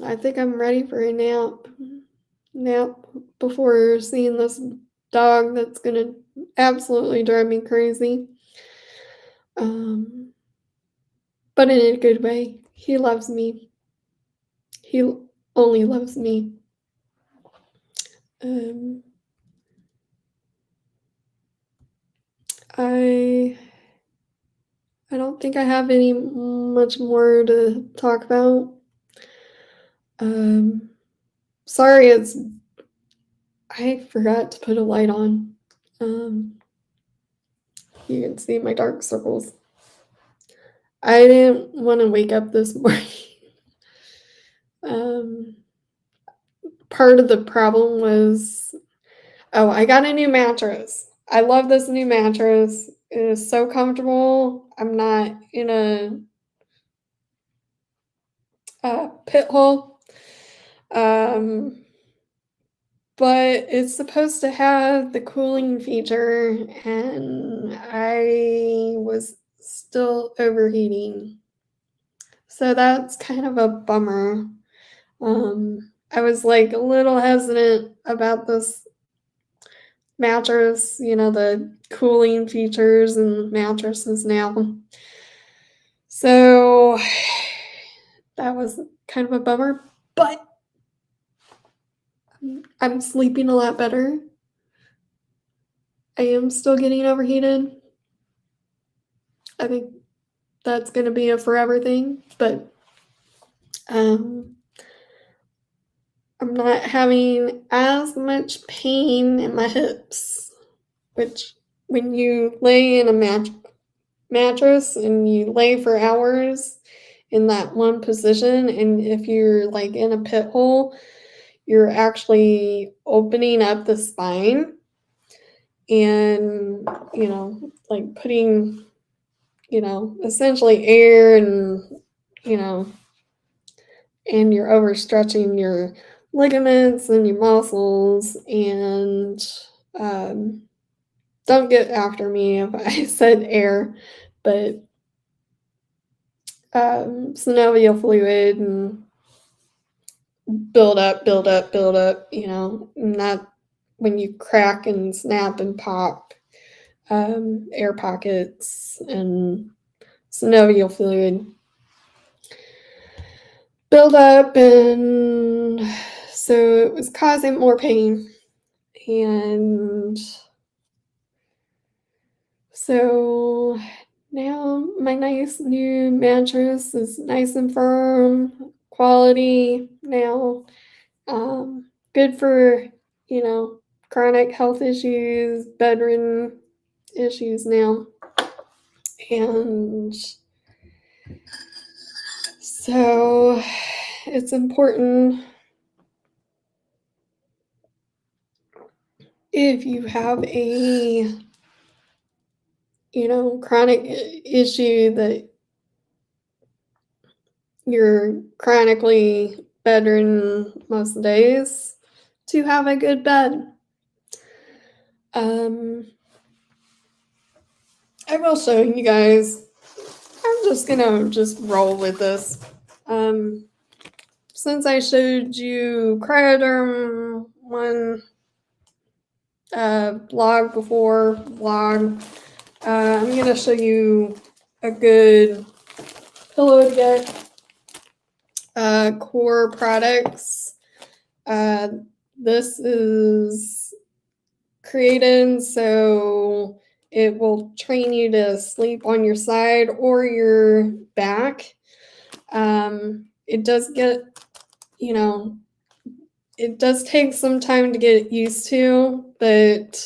I think I'm ready for a nap before seeing this dog that's gonna absolutely drive me crazy. But in a good way. He loves me. He only loves me. I don't think I have any much more to talk about. Sorry, I forgot to put a light on. You can see my dark circles. I didn't want to wake up this morning. Part of the problem was, I got a new mattress. I love this new mattress. It is so comfortable. I'm not in a pit hole. But it's supposed to have the cooling feature, and I was still overheating. So that's kind of a bummer. I was like a little hesitant about this mattress, the cooling features and mattresses now. So that was kind of a bummer, but I'm sleeping a lot better. I am still getting overheated. I think that's going to be a forever thing, but I'm not having as much pain in my hips, which when you lay in a mattress and you lay for hours in that one position, and if you're like in a pit hole, you're actually opening up the spine and, like putting, essentially air and, and you're overstretching your ligaments and your muscles. And don't get after me if I said air, but synovial fluid and build up, not when you crack and snap and pop, air pockets and synovial fluid build up, and so it was causing more pain. And so now my nice new mattress is nice and firm, quality now, good for, chronic health issues, bedridden issues now. And so it's important, if you have a, chronic issue that you're chronically bedridden most days, to have a good bed. I will show you guys. I'm just gonna roll with this. Since I showed you cryoderm one blog before blog. I'm going to show you a good pillow to get. Core products. This is created so it will train you to sleep on your side or your back. It does get, it does take some time to get used to, but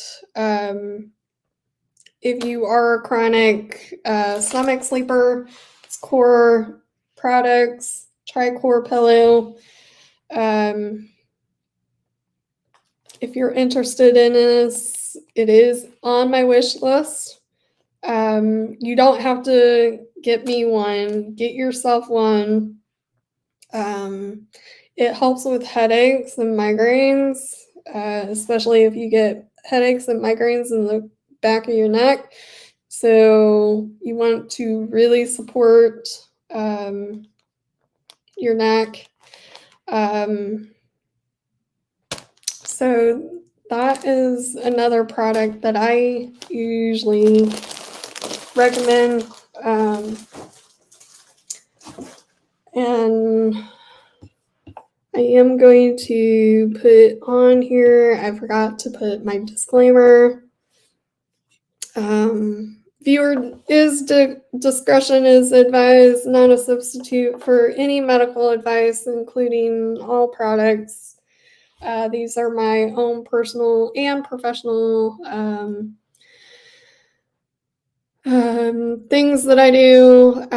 if you are a chronic stomach sleeper, it's core products. Try core pillow. If you're interested in this, it is on my wish list. You don't have to get me one. Get yourself one. It helps with headaches and migraines, especially if you get headaches and migraines in the back of your neck. So you want to really support your neck. So that is another product that I usually recommend. And I am going to put on here, I forgot to put my disclaimer. Viewer discretion is advised, not a substitute for any medical advice, including all products. These are my own personal and professional things that I do.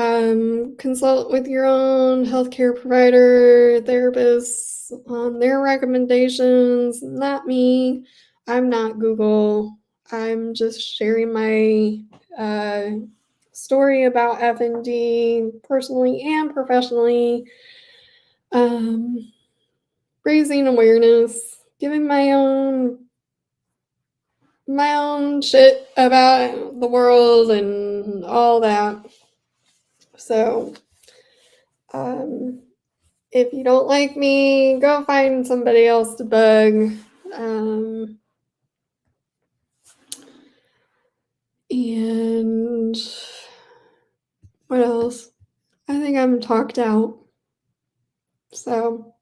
Consult with your own healthcare provider, therapists on their recommendations, not me. I'm not Google. I'm just sharing my story about FND personally and professionally. Raising awareness, giving my own shit about the world and all that. So, if you don't like me, go find somebody else to bug. And what else? I think I'm talked out. So,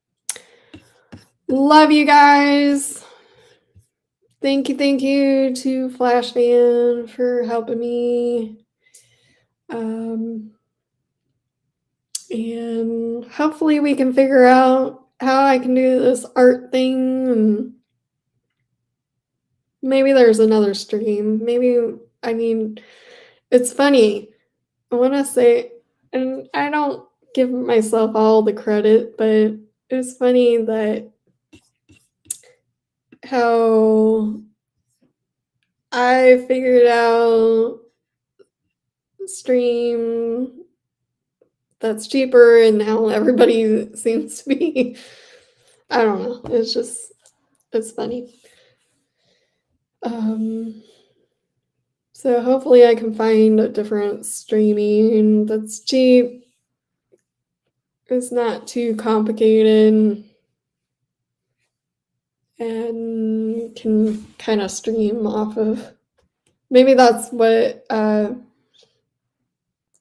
love you guys. Thank you to Flashman for helping me. And hopefully we can figure out how I can do this art thing, and maybe there's another stream. It's funny. I want to say, and I don't give myself all the credit, but it's funny that how I figured out stream that's cheaper and now everybody seems to be, I don't know, it's funny. So hopefully I can find a different streaming that's cheap. It's not too complicated and can kind of stream off of. Maybe that's what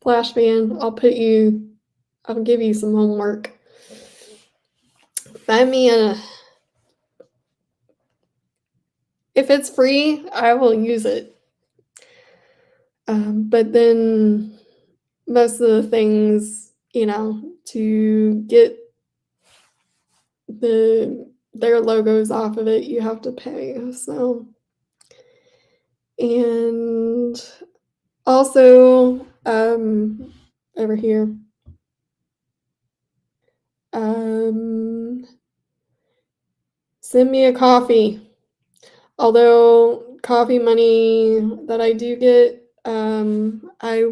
Flashman, I'll give you some homework. Find me if it's free, I will use it. But then most of the things, to get their logos off of it, you have to pay. So, and also over here, send me a coffee. Although coffee money that I do get, I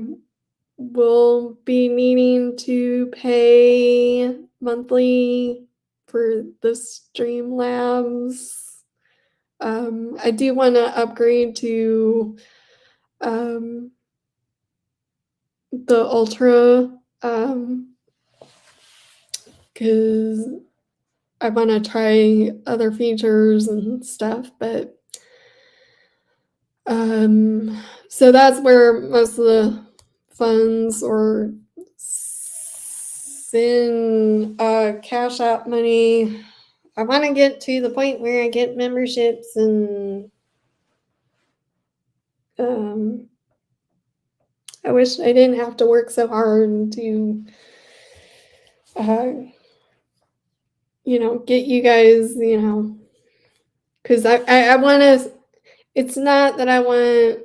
will be needing to pay monthly for the Streamlabs. I do want to upgrade to the Ultra because I want to try other features and stuff, but So that's where most of the funds or cash out money. I want to get to the point where I get memberships and I wish I didn't have to work so hard to, get you guys, because I want to, it's not that I want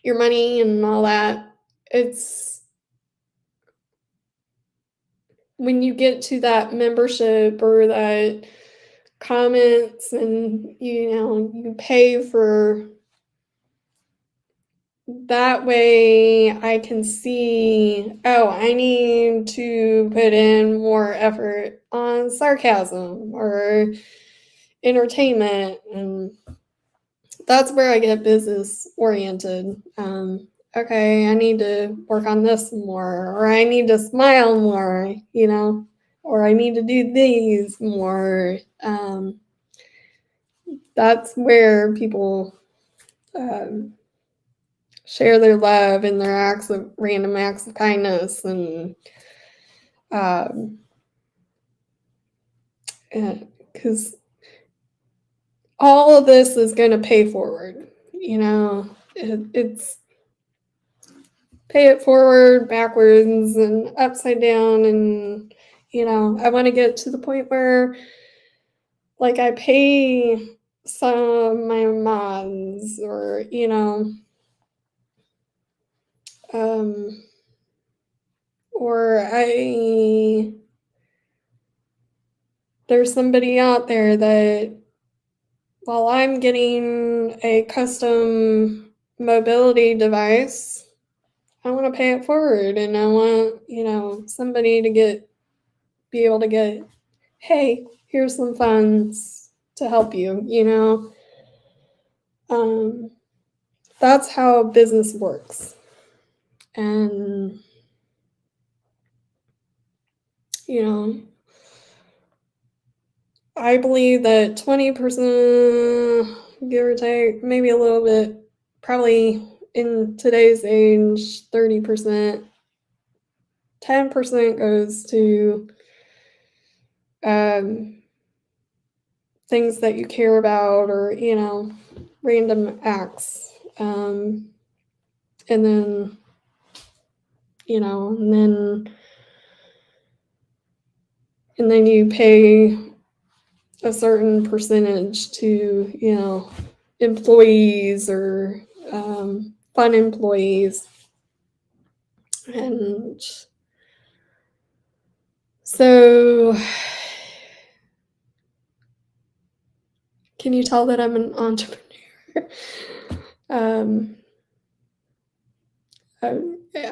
your money and all that. It's when you get to that membership or that comments and, you pay for that way I can see, oh, I need to put in more effort on sarcasm or entertainment. And that's where I get business oriented. Okay, I need to work on this more, or I need to smile more, or I need to do these more. That's where people share their love and their random acts of kindness, and because all of this is going to pay forward. It's pay it forward, backwards, and upside down, and I want to get to the point where, like, I pay some of my mods, or or there's somebody out there that, while I'm getting a custom mobility device, I want to pay it forward, and I want, somebody to be able to get, hey, here's some funds to help you. That's how business works. And, I believe that 20%, give or take, maybe a little bit, probably in today's age, 30%, 10% goes to things that you care about, or, random acts. And then, and then you pay a certain percentage to, employees or fun employees. And so, can you tell that I'm an entrepreneur?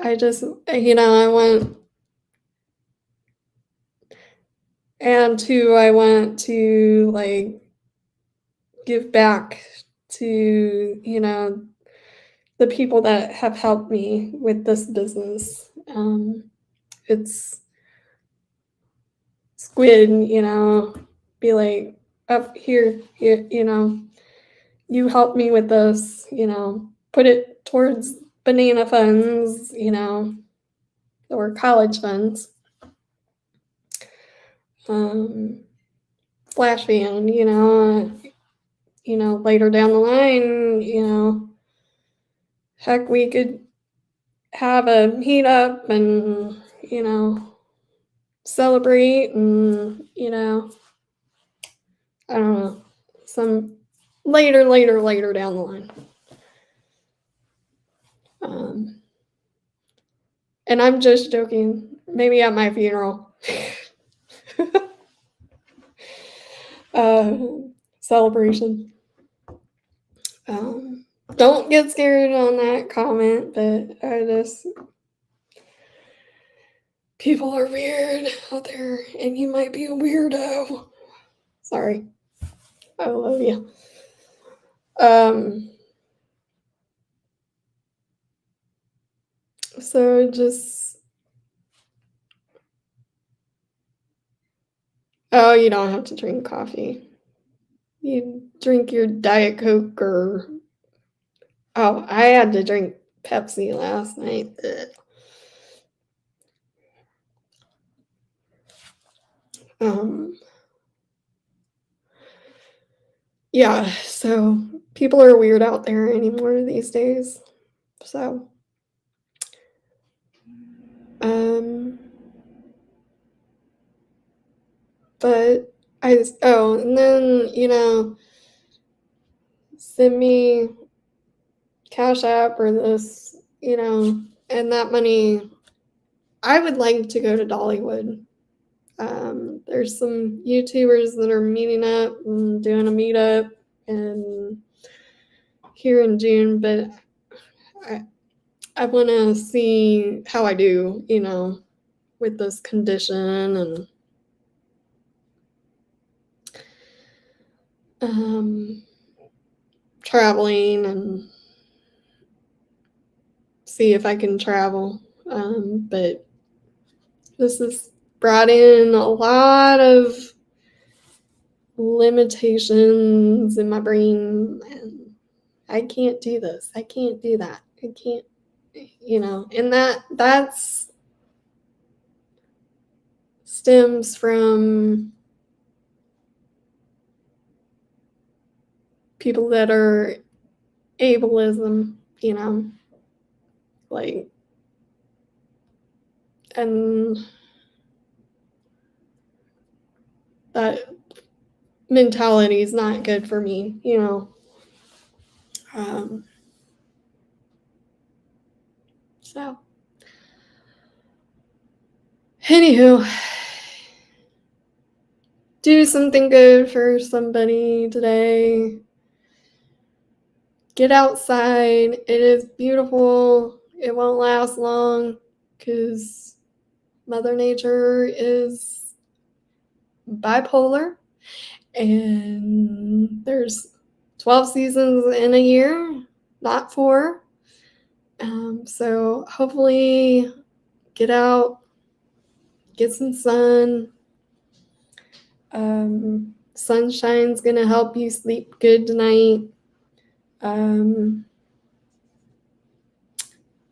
I just, I want, and two, I want to, like, give back to, the people that have helped me with this business. It's squid, be like, up here, you helped me with this, put it towards banana funds, or college funds. Flash fan, later down the line, heck, we could have a meetup and, celebrate, and, I don't know, some later down the line. And I'm just joking, maybe at my funeral. Celebration. Don't get scared on that comment, but people are weird out there, and you might be a weirdo. Sorry. I love you. So just, oh, you don't have to drink coffee. You drink your Diet Coke or Oh, I had to drink Pepsi last night. Um, yeah, so people are weird out there anymore these days. So, but and then, send me Cash App or this, and that money, I would like to go to Dollywood. There's some YouTubers that are meeting up and doing a meetup and here in June, but I want to see how I do, with this condition and traveling and see if I can travel. But this has brought in a lot of limitations in my brain, and I can't do this. I can't do that. I can't, and that's stems from people that are ableism, like, and that mentality is not good for me, so anywho, do something good for somebody today. Get outside. It is beautiful. It won't last long because Mother Nature is bipolar, and there's 12 seasons in a year, not 4. So hopefully get out, get some sun. Sunshine's gonna help you sleep good tonight.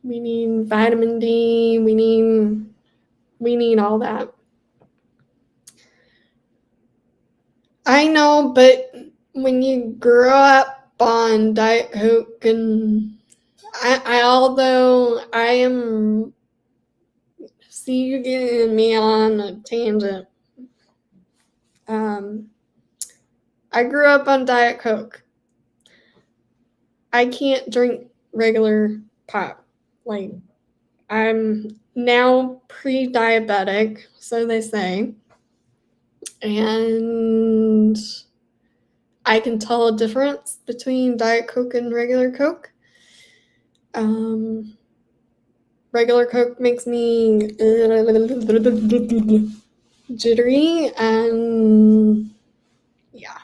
We need vitamin D. We need all that. I know, but when you grow up on Diet Coke, and although I am, see you getting me on a tangent. I grew up on Diet Coke. I can't drink regular pop. Like, I'm now pre-diabetic, so they say. And I can tell a difference between Diet Coke and regular Coke. Regular Coke makes me jittery, and yeah.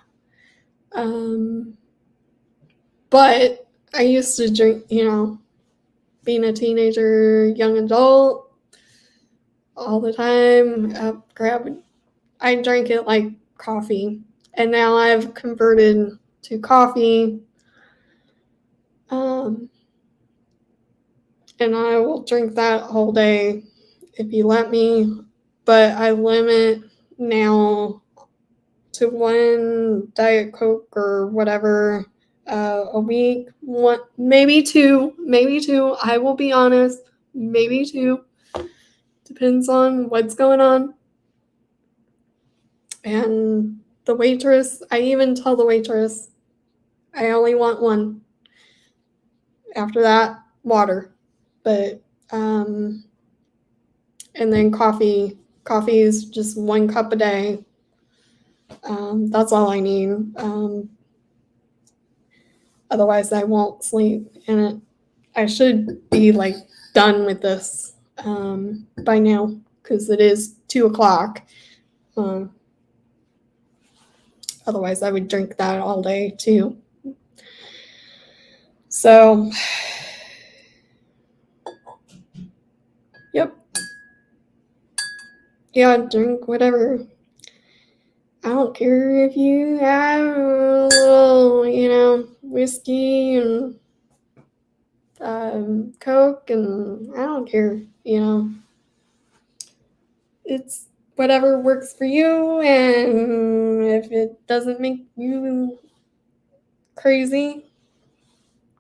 But I used to drink, being a teenager, young adult, all the time. I drank it like coffee, and now I've converted to coffee. And I will drink that whole day if you let me, but I limit now to 1 Diet Coke or whatever a week. One, maybe 2. I will be honest, maybe 2. Depends on what's going on. And the waitress, I even tell the waitress, I only want 1. After that, water. But and then coffee is just 1 cup a day. That's all I need. Otherwise I won't sleep, and I should be like done with this by now, because it is 2:00. Otherwise I would drink that all day too. So yep. Yeah, drink whatever. I don't care if you have a little, whiskey and Coke, and I don't care, It's whatever works for you, and if it doesn't make you crazy,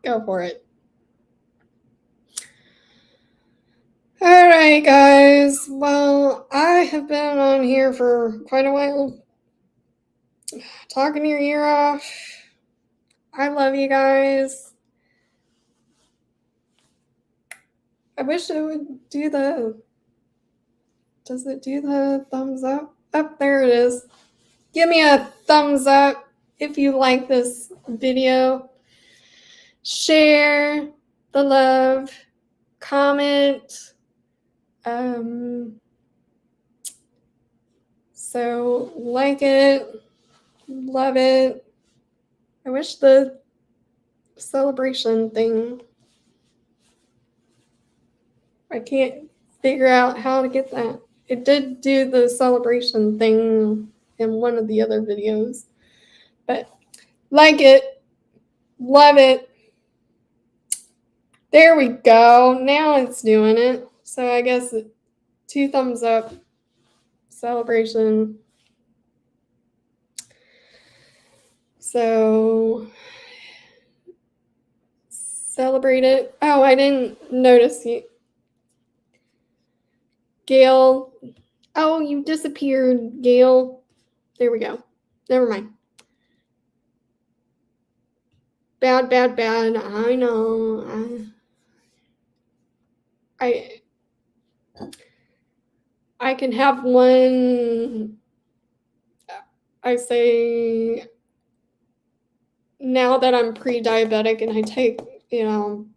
go for it. Alright, guys. Well, I have been on here for quite a while, talking your ear off. I love you guys. I wish it would do does it do the thumbs up? Up there it is. Give me a thumbs up if you like this video. Share the love. Comment. So like it. Love it. I wish the celebration thing, I can't figure out how to get that. It did do the celebration thing in one of the other videos. But like it. Love it. There we go. Now it's doing it. So I guess 2 thumbs up. Celebration. So celebrate it. Oh, I didn't notice you. Gail. Oh, you disappeared, Gail. There we go. Never mind. Bad. I know. I can have one. I say now that I'm pre-diabetic and I take,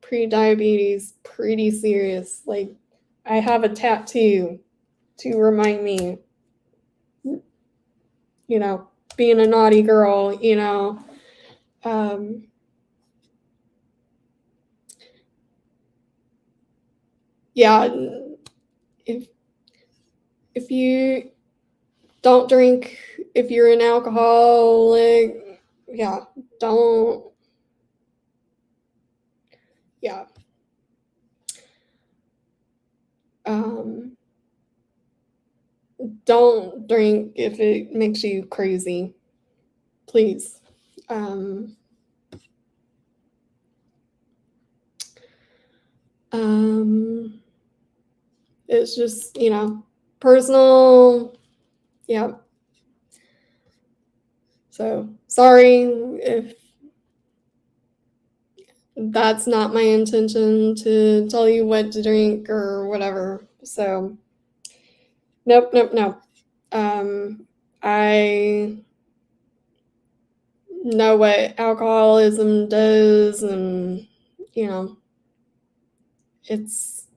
pre-diabetes pretty serious. Like, I have a tattoo to remind me, being a naughty girl, yeah, if you don't drink, if you're an alcoholic, don't don't drink if it makes you crazy, please. It's just, personal. Yeah. So sorry if that's not my intention to tell you what to drink or whatever. So nope. I know what alcoholism does, and it's,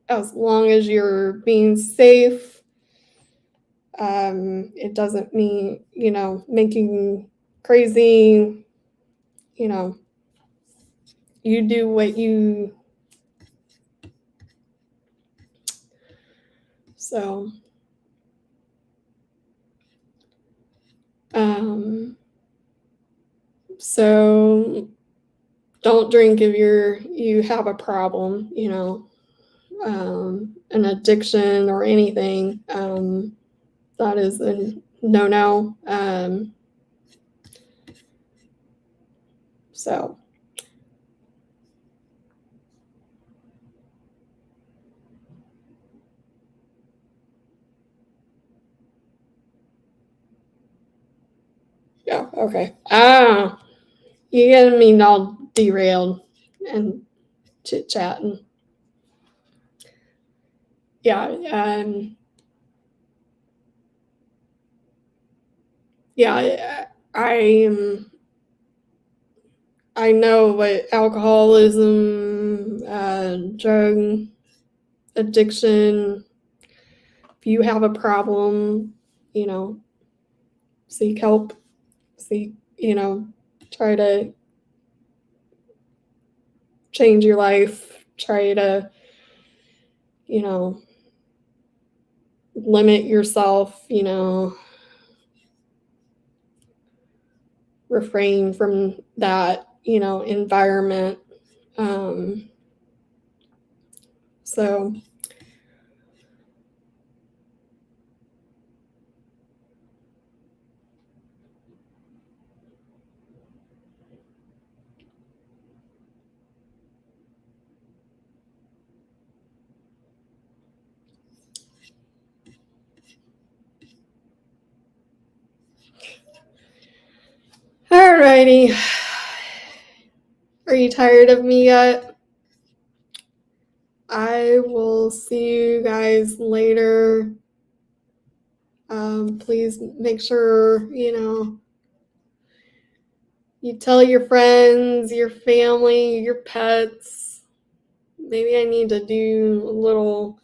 as long as you're being safe, it doesn't mean, making crazy, you do what you, so, so don't drink if you have a problem, an addiction or anything. That is a no. So yeah, okay. You getting me all derailed and chit chatting. Yeah, I know what alcoholism, drug addiction. If you have a problem, seek help. Try to change your life. Try to, limit yourself. Refrain from that, environment. So alrighty. Are you tired of me yet? I will see you guys later. Please make sure, you tell your friends, your family, your pets. Maybe I need to do a little,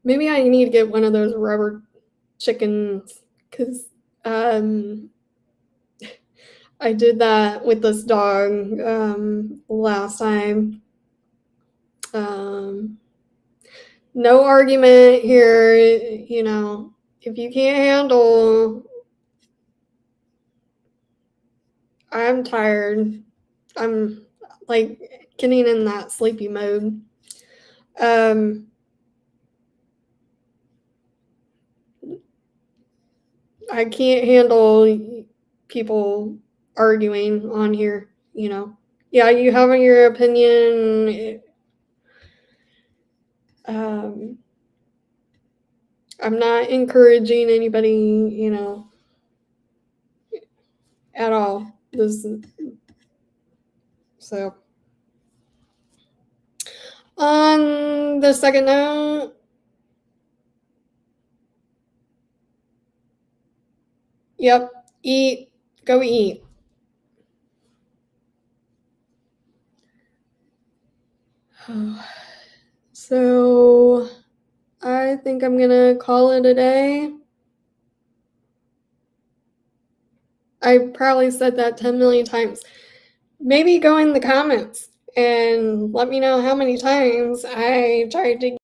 maybe I need to get one of those rubber chickens, because I did that with this dog last time. No argument here, if you can't handle, I'm tired. I'm like getting in that sleepy mode. I can't handle people arguing on here, Yeah, you have your opinion. I'm not encouraging anybody, at all. So on the second note, yep, eat, go eat. So I think I'm gonna call it a day. I probably said that 10 million times. Maybe go in the comments and let me know how many times I tried to.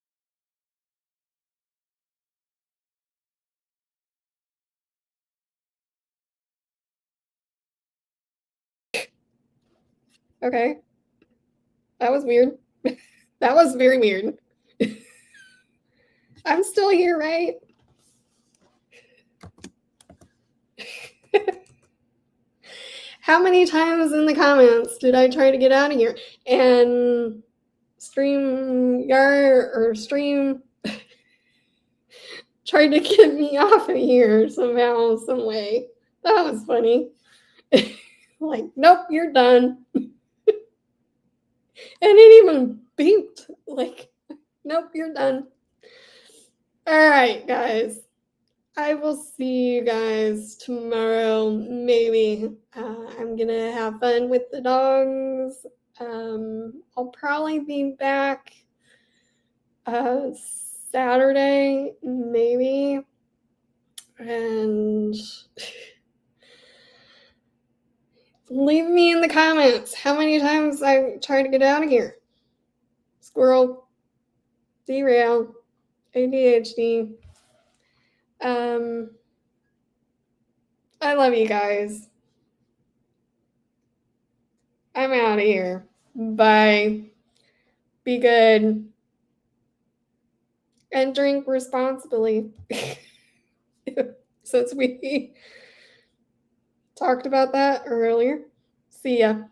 Okay, that was weird. That was very weird. I'm still here, right? How many times in the comments did I try to get out of here? And StreamYard or Stream tried to get me off of here somehow, some way. That was funny. Like, nope, you're done. And it even beeped. Like, nope, you're done. All right, guys. I will see you guys tomorrow. Maybe I'm gonna have fun with the dogs. I'll probably be back Saturday, maybe. And leave me in the comments how many times I tried to get out of here. Squirrel, derail, ADHD. I love you guys. I'm out of here. Bye. Be good. And drink responsibly. Since we talked about that earlier. See ya.